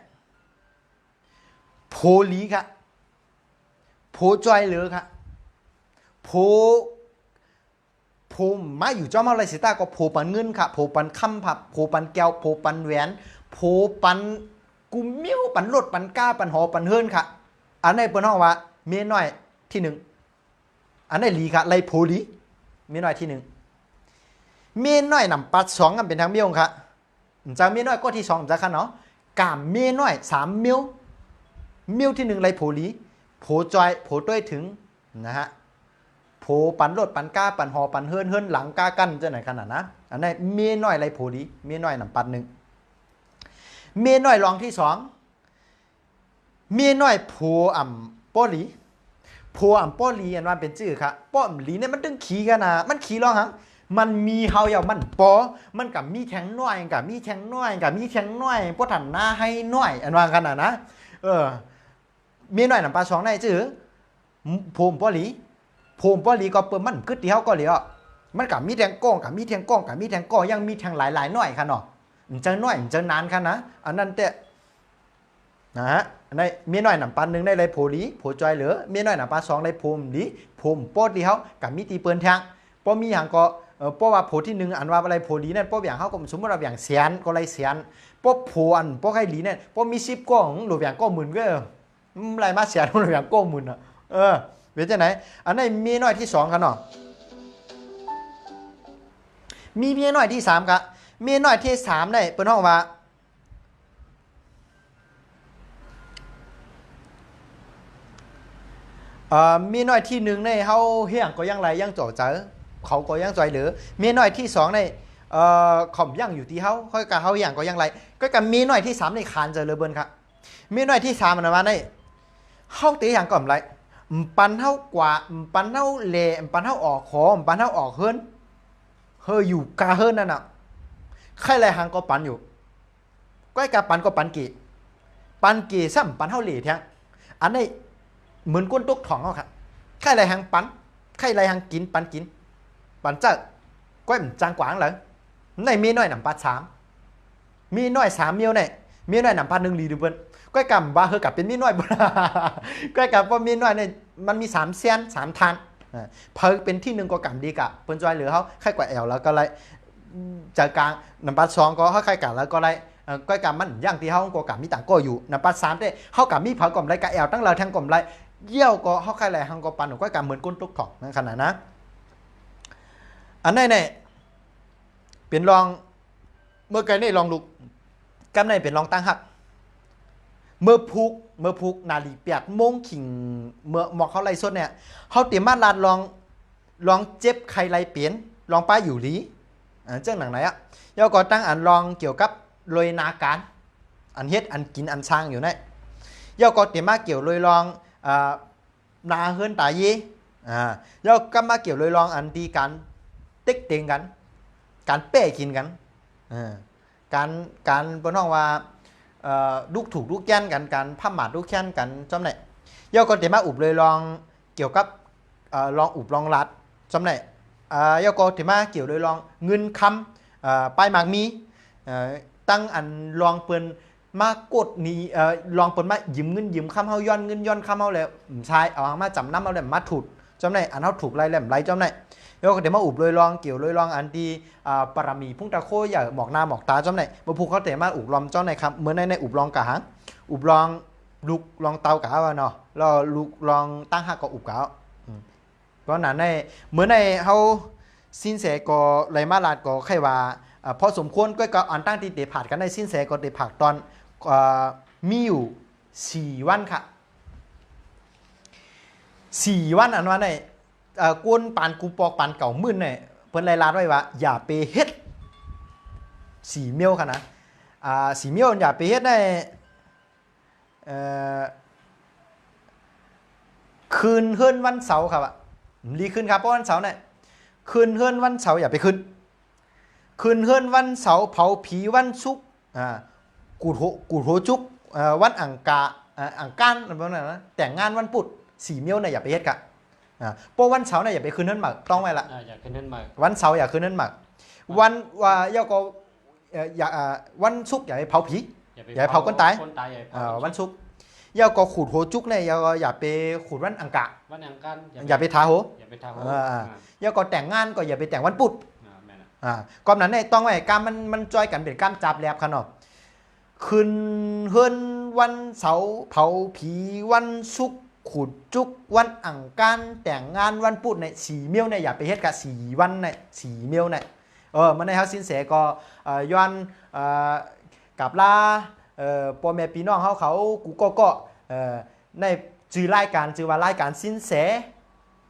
โผลีค่ะโผจอยเหลือค่ะโผ โพมาอยู่จอมอะไรสิตาก็โพปันเงินค่ะโพปันคำผับโพปันแก้วโพปันแหวนโพปันกุมมิ้วปันรถปันก้าปันหอปันเฮิรนค่ะอันนี้เปิ้นฮ้องว่าเมียน้อยที่หนึ่งอันนี้ลีค่ะไล่โพลีเมียน้อยที่หนึ่งเมียน้อยนำปัดสองกันเป็นทางเมียวค่ะจากเมียน้อยก็ที่สองจากค่ะเนาะกามเมียน้อยสามเมียวที่หนึ่งไล่โพลีโพจอยโพต้วยถึงนะฮะโผปันรถปันก้าปันหอปันเฮิรนหลังก้ากั้นจะไหนขนาดนะอันนี้เมียน้อยไรโผดีเมียน้อยนำปันหนึ่งเมียน้อยรองที่สองเมียน้อยโผอ่ำป้อหลีโผอ่ำป้อหลีอันว่าเป็นชื่อค่ะป้อมหลีเนี่ยมันตึงขี่กันนะมันขี่ร้องหังมันมีเฮาอย่างมันปอมันกับมีแข็งน้อยกับมีแข็งน้อยกับมีแข็งน้อยป้อถันหน้าให้น้อยอันว่าขนาดนะเมียน้อยนำปันสองในชื่อโผป้อหลีผมป้อลีก็เปิดมันกึดที่เฮาก็เลยอ่ะมันกับมีแทงก้องกับมีแทงก้องกับมีแทงก้องยังมีแทงหลายๆหน่อยค่ะเนาะมันจะน้อยมันจะนานค่ะนะอันนั้นแต่นะฮะในเมียน้อยนำปันหนึ่งได้เลยโผลีโผจอยเหลือเมียน้อยนำปันสองได้ผมดีผมป้อที่เฮากับมีตีเปิ้นแทงป้อมีอย่างก็ป้อว่าโผที่หนึ่งอันว่าอะไรโผลีนั่นป้ออย่างเฮาก็สมมติว่าอย่างแสนก็ไรแสนป้อโผอันป้อใครหลีเนี่ยป้อมี10ก้องหรืออย่างก็หมื่นก็ไรมาแสนหรืออย่างก็หมื่นอ่ะเวทจะไหนอันนี้เมียน้อยที่สองครับเนาะมีเมียน้อยที่สามครับเมียน้อยที่สามได้เปิ้นห้องว่าเมียน้อยที่หนึ่งในเขาเฮียงก็ยังไรยังจ่อเจอเขาก็ยังจ่อยเหลือเมียน้อยที่สองในขอมยังอยู่ที่เขาค่อยกับเขาอย่างก็ยังไรก็กับเมียน้อยที่สามในคานเจอเลยเบิ้นครับเมียน้อยที่สามมันว่าในเขาตีอย่างก่อมไรปันเท่ากว่าปันเท่าเละปันเท่าออกขอปันเท่าออกเฮิรนเฮออยู่กาเฮิรนนั่นน่ะใครไรหางก็ปันอยู่ก้อยกาปันก็ปันกี่ซ้ำปันเท่าเละแท้อันนี้เหมือนก้นตกถ่องเขาครับใครไรหางปันใครไรหางกินปันเจ้าก้อยมันจางกวางเลยในมีน้อยหนำปัดสามมีน้อยสามเมียวเนี่ยมีน้อยหนำปัดหนึ่งลีดูเบิ้ลก้อยกำว่าเฮอกับเป็นมีน้อยบ่ก้อยกำว่ามีน้อยเนี่ยมันมี3เซียน3ทานเพิ่เป็นที่1ก็กำดีกะเปิ้นจอยเหลือเฮาใครกว่าแอลแล้วก็เลยจากกลางนำปัด2ก็เฮาใครกะแล้วก็เลยก้อยกำมันอย่างที่เฮาก็กำมีต่างก็อยู่นำปัด3ได้เฮากำมีเผากำไรกะแอลตั้งเราแทงกำไรเยี่ยวก็เฮาใครแลหังก็ปันก้อยกำเหมือนก้นตุกถอกนั่นขนาดนะอันนี้เนี่ยเป็นรองเมื่อไกลนี่ลองลุกกำในเป็นรองตั้งหักเมื่อพุกนาลีเปียกโมงขิงเมื่อหมอกเขาไล่สดเนี่ยเขาเตรียมมาลาดลองเจ็บใครไล่เปลี่ยนลองป้าอยู่ลีเจ้าหนังไหนอ่ะยาก็ตั้งอันลองเกี่ยวกับลอยนาการอันเฮ็ดอันกินอันสร้างอยู่นั่นยาก็เตรียมมาเกี่ยวลอยลองนาเฮิรนตาเย่ยาก็มาเกี่ยวลอยลองอันดีการเต็กเต็งกันการเป้กินกันการบนห้องว่าลูกถูกลูกแย่นกันการพับหมาดลูกแย่นกันจำไหนย่อก็เดี๋ยวมาอุบเลยลองเกี่ยวกับลองอุบลองรัดจำไหนย่อก็เดี๋ยวมาเกี่ยวเลยลองเงินคำป้ายหมากมีตั้งอันลองเปิ้นมากดนี้ลองเปิ้นมายืมเงินยืมคำเฮาย้อนเงินย้อนคำเฮาแล้วใช่เอามาจำน้ำเอาแล้วมาถูดจำไหนอันเฮาถูกไรแหลมไรจำไหนย่อก็เดี๋ยวมาอุบเลยลองเกี่ยวเลยลองอันที่ปรามีพุ่งตะโคอย่าหมอกหน้าหมอกตาจำไหนมาพูเขาเตะมาอุบลอมจ้าในครับเหมือนในอุบลองกะหังอุบลองลูกลองเตากะวะเนาะแล้วลูกลองตั้งหักก็อุบกะเพราะนั้นในเหมือนในเขาสินแสก็ไรมาลาดก็ใครว่าพอสมควรก็อันตั้งที่เดผาดกันในสินแสก็เดผาดตอนมีอยู่4วันค่ะ4วันอันว่าในกวนปานกูปอกปานเก่ามื่นเนี่ยเพิ่นไล่ลาดไว้ว่าอย่าไปเฮ็ด4 เมียวค่ะนะ4 เมียวอย่าไปเฮ็ดได้คืนเฮิรนวันเสาร์ครับรีขึ้นครับเพราะวันเสาร์เนี่ยคืนเฮิรนวันเสาร์อย่าไปขึ้นคืนเฮิรนวันเสาร์เผาผีวันศุกร์กูโหจุกวันอังการอะไรแบบนั้นนะแต่งงานวันพุธ4 เมียวเนี่ยอย่าไปเฮ็ดค่ะเพราะวันเสาร์เนี่ยอย่าไปคืนเฮิรนหมากต้องไว้ละอย่าคืนเฮิรนหมากวันเสาร์อย่าคืนเฮิรนหมากวันว่าย่อก็อย่าวันศุกร์อย่าไปเผาผีอย่าไปเผาคนตายวันศุกร์ ยาวก็ขูดโหจุกเนี่ยยาวก็อย่าไปขูดวันอังกะ วันอังคาร อย่าไปทาโห อย่าไปทาโห ยาวก็แต่งงานก็อย่าไปแต่งวันพุธ แม่น ก่อนนั้นเนี่ยต้องไว้การมันจอยกันเป็นการจับแลบค่ะเนาะคืนเฮือนวันเสาร์เผาผีวันศุกร์ขุดจุกวันอังคารแต่งงานวันพุธเนี่ย4มื้อเนี่ยอย่าไปเฮ็ดกะ4วันเนี่ย4มื้อเนี่ยมันในเฮาสินแสก็ย้อนกับลาพ่อแม่พี่น้องเขากูก็ในชื่อรายการชื่อว่ารายการสินแส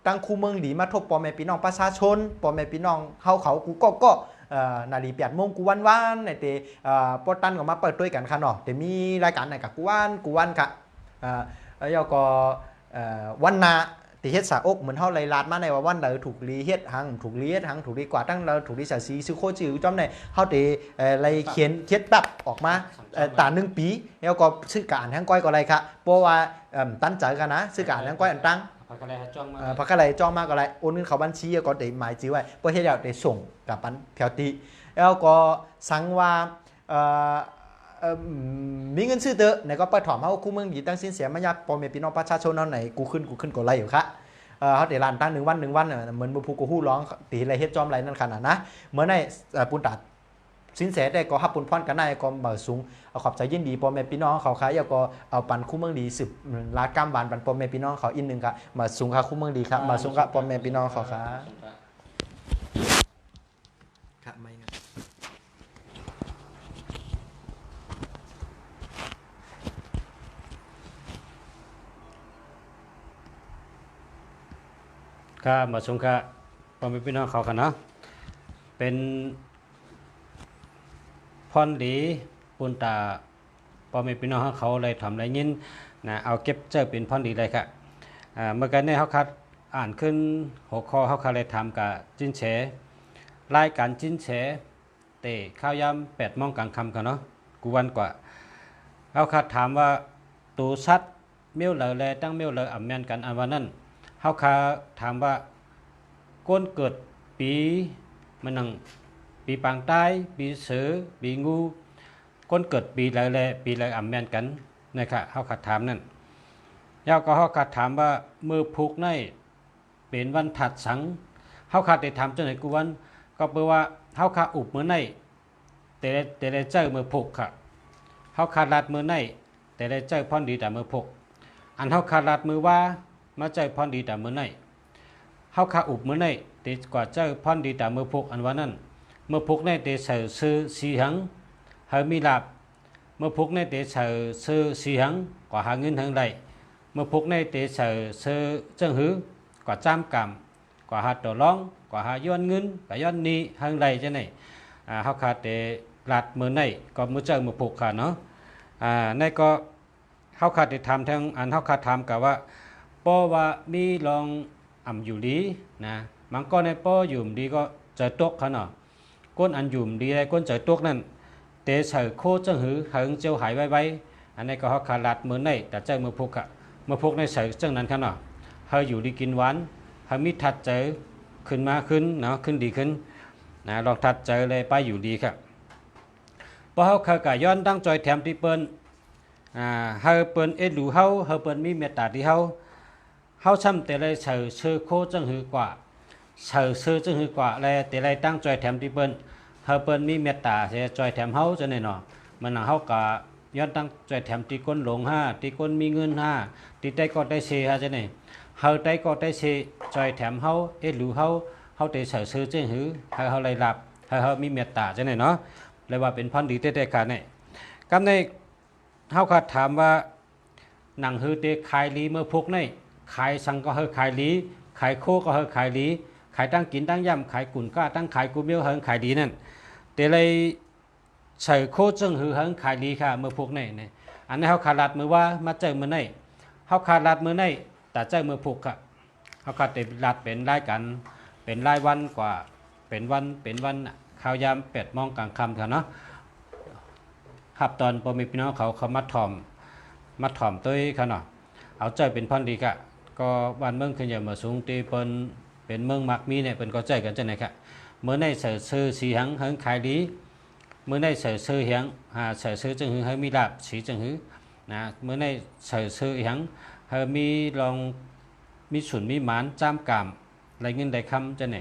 ตั้งคู่เมืองหลีมาทบพ่อแม่พี่น้องประชาชนพ่อแม่พี่น้องเขากูก็นาฬิ8 โมงกูวันในเตปอตันก็มาเปิดด้วยกันค่ะเนาะแต่มีรายการไหนกับกูวันค่ะแล้วก็วันนาที่เฮ็ดสาอกเหมือนเฮาไล่ลาดมาในว่าวันใดถูกลีเฮ็ดหังถูกลีเฮ็ดหังถูกดีกว่าตั้งเราถูกดีสาสีซื้อโคจื้อจอมในเฮาได้ไล่เขียนเฮ็ดแบบออกมาตา1 ปีแล้วก็ซื้อการทั้งก้อยก็ไรค่ะเพราะว่าตั้นใจกันนะซื้อการทั้งก้อยอันตั้ง พักอะไรจ้องมา พักอะไรจ้องมากอะไรโอนเงินเขาบัญชีก็ได้หมายจีไว้เพื่อให้เราได้ส่งกับปันแถวตีแล้วก็สั่งว่ามีเงินซื้อเตอะไหนก็ไปถอมเขาคู่เมืองดีตั้งสินเสียมาญาติพ่อแม่พี่น้องประชาชนเอาไหนกูขึ้นก็ไรอยู่ค่ะเขาเดี๋ยวลานตั้ง1 วันเหมือนบุพูกูฮู้ร้องตีอะไรเฮ็ดจอมไรนั่นขนาดนะเหมือนในปุนตัดสินแสได้ก็ฮับปุนพรกันได้ก็บ่สูงเอาขอบใจยินดีพ่อแม่พี่น้องเขาค่ะแล้วก็เอาปันคู่เมืองดี10 ล้านกำบานปันพ่อแม่พี่น้องเขาอีกนึงค่ะมาสูงค่ะคู่เมืองดีครับมาสูงค่ะพ่อแม่พี่น้องเขาค่ะครับไม่ครับค่ะมาชมค่ะพ่อแม่พี่น้องเขาค่ะเนาะเป็นพรดีปุนตาพ่อแม่พี่น้องเขาเลยทำอะไรยินนะเอาเก็บเจอเป็นพรดีเลยค่ะเมื่อกี้เนี่ยเขาคัดอ่านขึ้นหัวข้อเขาคัดเลยทำกับจิ้นเฉรายการจิ้นเฉเตะข้าวยำ8 โมงกลางค่ำกันเนาะกูวันกว่าเขาคัดถามว่าตูชัดเมียวเหลอแลตั้งเมียวเหลออ่ำแมนกันอันวันนั้นเขาคัดถามว่าก้นเกิดปีมันนังปีปางใต้ปีเสือปีงูก้นเกิดปีอะไรปีอะไรอ่ำแม่นกันนะครับเขาขัดถามนั่นยาวก็เขาขัดถามว่ามือผูกในเป็นวันถัดสังเขาขัดได้ถามเจ้าไหนกูวันก็แปลว่าเขาขัดอุบมือในแต่ได้เจอมือผูกค่ะเขาขัดลัดมือในแต่ได้เจอพรดีแต่มือผูกอันเขาขัดลัดมือว่ามาเจอพรดีแต่มือในเขาขัดอุบมือในตีกว่าเจอพรดีแต่มือผูกอันวันนั้นเมื่อพุกในเตเสือซื้อสีหังเฮามีลาบเมื่อพุกในเตเสือซื้อสีหังกว่าหาเงินทางใดเมื่อพุกในเตเสือซื้อเจ้าหือกว่าจ้ามกรรมกว่าหาตัวร้องกว่าหาย้อนเงินกว่าย้อนนี้ทางใดจะไหนเฮาขาดเตลาดมือในก็มือเจอมือพุกค่ะเนาะในก็เฮาขาดเตทำทางอันเฮาขาดทำกับว่าป้อว่ามีลองอ่ำอยู่ดีนะมันก็ในป้ออยู่ดีก็จะตกค่ะเนาะก้นอันยุ่มดีได้ก้นใจตกนั่นเตะเสือโคจังหือหึงเจียวหายไว้อันนี้ก็เขาขาดมือในแต่เจ้ามือพุกอะมือพุกในเสือจังนั้นครับเนาะเฮาอยู่ดีกินหวานเฮามีทัดเจอขึ้นมาขึ้นเนาะขึ้นดีขึ้นนะลองทัดเจอเลยไปอยู่ดีครับพอเฮาเคยกะย้อนตั้งจอยแถมที่เปิ้นเฮาเปิ้นเอ็ดหลูเฮาเปิ้นมีเมตตาที่เฮาช้ำแต่เลยเสือเชื่อโคจังหือกว่าเสือซื้อจังหือกว่าเลยแต่เลยตั้งจอยแถมที่เปิ้นเฮาเปิ้นมีเมตตาเสียจอยแถมเฮาจังได๋เนาะมันเฮากะย้อนตั้งจอยแถมที่คนหลง5ที่คนมีเงิน5ที่ได้ก็ได้เสียจังได๋เฮาได้ก็ได้เสียจอยแถมเฮาเอ็ดหลูเฮาได้เสือซื้อจังหือให้เฮาเลยรับให้เฮามีเมตตาจังได๋เนาะเลยว่าเป็นพรดีแต่ๆกันนี่กำในเฮาก็ถามว่าหนังฮือเตขายลีเมื่อพกในขายสังก็เฮาขายลีขายโคก็เฮาขายลีขายตั้งกินตั้งย่ำขายกุ่นก้าตั้งขายกูเบี้ยวเฮิงขายดีนั่นแต่เลยใส่โคจึงหือเฮิงขายดีค่ะเมื่อพวกในเนี่ยอันนี้เขาขาดลัดมือว่ามาเจอมือในเขาขาดลัดมือในแต่เจอมือพวกค่ะเขาขาดแต่ลัดเป็นรายกันเป็นรายวันกว่าเป็นวันข้าวยาม8 โมงกลางค่ำเถอะเนาะขับตอนพอมีพี่น้องเขามาถ่อมตัวเขาเนาะเอาใจเป็นพันดีค่ะก็วันเมืองขึ้นอย่ามาสูงตีเป็นเมืองมักมีเนี่ยเป็นก็ใจกันจังไหนครับเมื่อในเสือซื้อสีหังขายดีเมื่อในเสือซื้อเหียงเสือซื้อจังหือให้มีลาบสีจังหือ นะเมื่อในเสือซื้อหยังเฮามีลองมีสุนมีหมานจ้ามกามไรเงินได้คำจะไหน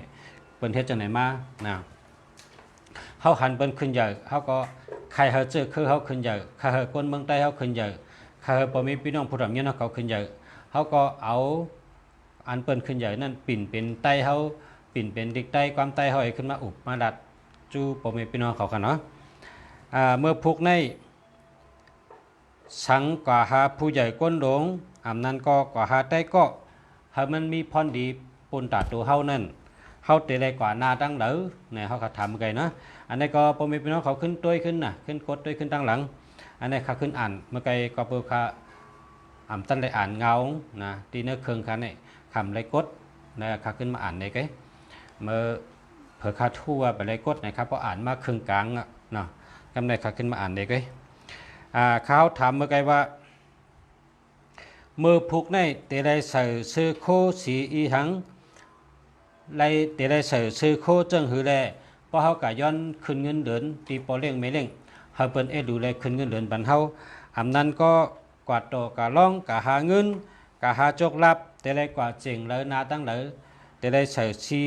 เปิ้นเฮ็ดจะไหนมานะเฮาหันเปิ้นขึ้นใหญ่เฮาก็ใครเฮาเจอคือเฮาขึ้นใหญ่ใครเฮาคนเมืองใต้เฮาขึ้นใหญ่ใครเฮาบ่มีพี่น้องผู้ร่ำเรียนเฮาเขาขึ้นใหญ่เฮาก็เอาอันเปิ้นขึ้นใหญ่นั่นปิ่นเป็นใต้เฮาปิ่นเป็นเด็กใต้ความใต้เฮาให้ขึ้นมาอุบมาดัดจูบ่มีพี่น้องเขากันเนาะเมื่อพวกในสังกว่าหาผู้ใหญ่ก้นหลงอำนั้นก็กว่าหาได้ก็ให้มันมีพรดีปนตาตัวเฮานั่นเฮาเตะได้กว่านาตั้งเหลอเนี่ยเฮาก็ทำไงเนาะอันนี้ก็บ่มีพี่น้องเขาขึ้นต้วยขึ้นน่ะขึ้นกดต้วยขึ้นตั้งหลังอันนี้เขาขึ้นอ่านเมื่อไกก็เปิดค่ะอ่ำตั้นได้อ่านเงานะที่เนื้อเครื่องคันนี่คำไรกดนะเขาขึ้นมาอ่านในไกเมื่อเผื่อเขาทั่วไปไรกดนะครับเพราะอ่านมาเครื่องกลางอ่ะเนาะกำไรเขาขึ้นมาอ่านในไกเขาถามเมื่อไกว่าเมื่อพุกในเตะได้ใส่ซื้อโคสีอีหังไรเตะได้ใส่ซื้อโคจังหือแลเพราะเขากะย้อนขึ้นเงินเดือนตีปอเล่งไม่เล่งเฮาเปิ้นดูแลขึ้นเงินเดือนบันเฮาอำนั้นก็กวาดโตกะล่องกะหาเงินกะหาจกลับแต่ได้กว่าเจ๋งเลยนาตั้งเลยแต่ได้ใส่สี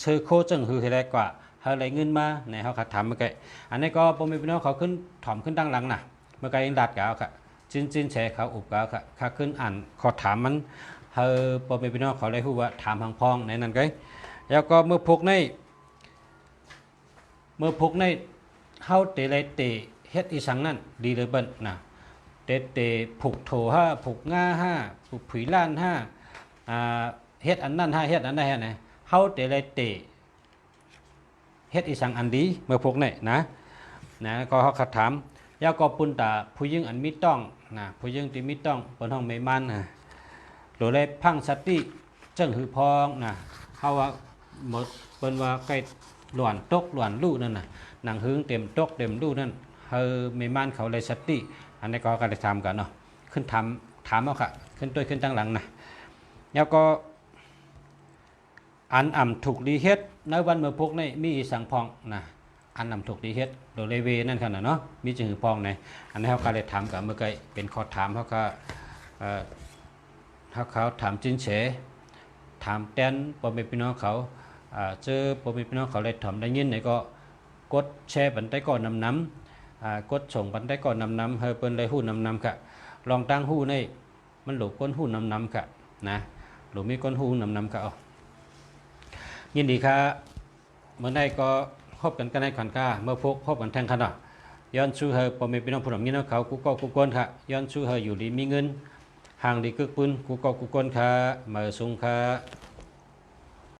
ซื้อโคจังหือให้ได้กว่าเฮาได้เงินมาในเฮาคัดถามเมื่อไกอันนี้ก็บ่มีพี่น้องเขาขึ้นถ่อมขึ้นตั้งหลังน่ะเมื่อไกยังดัดกะเอาค่ะจินแชร์เขาอุบกะค่ะข้าขึ้นอ่านขอถามมันเฮาบ่มีพี่น้องเขาได้ฮู้ว่าถามพองๆในนั้นไกแล้วก็เมื่อพวกในเฮาเตะไรเตะเฮ็ดอีสังนั่นดีเลยเบิ่นนะเตะผูกโถห้าผูกง่าห้าผูกผุยล้านห้าเฮ็ดอันนั้นห้าเฮ็ดอันนั้นห้าเฮาเตะไรเตะเฮ็ดอีสังอันดีเมื่อพวกนี้นะก็เฮาคัดถามแล้วก็ปุ่นตาผู้หญิงอันมีต้องนะผู้หญิงที่มีต้องเปิ้นห้องไม่มันนะโดยได้พังสติจังหือพองนะเฮาว่าหมดเปิ้นว่าใกล้หลวนตกหลวนลู่นั่นน่ะหนังหึงเต็มตกเต็มลู่นั่นเฮาไม่มันเขาเลยสติอันนี้ก็ได้ทำกันเนาะขึ้นถามเอาค่ะขึ้นต้วยขึ้นตั้งหลังนะแล้วก็อันอ่ำถูกดีเฮ็ดในวันเมื่อพวกนี้มีสังพองนะอันนำถูกดีเฮ็ดโดยเลเวนั่นขนาดเนาะมีจึงหือพองในอันนี้เขาก็ได้ถามกับเมื่อกี้เป็นข้อถามเขาก็เขาถามจินเฉถามแตนปอมพี่น้องเขาเจอปอมพี่น้องเขาเลยถามได้ยินไหนก็กดแชร์บันไดก่อนนำกดส่งบันไดก่อนนำเฮอเปิ้นเลยหู้นำค่ะลองตั้งหู้ในมันหลบก้นหู้นำค่ะนะหลบมีก้นหู้นำค่ะเอายินดีค่ะเมื่อใดก็พบกันในขันก้าเมื่อพบกันแทงขนาดย้อนชูเฮอปอมพี่น้องผู้หลงยินเขากูก็กูก้นค่ะย้อนชูเฮออยู่ดีมีเงินห่างดีกึกปืนกูก็กูก้นค่ะมาส่งค่ะ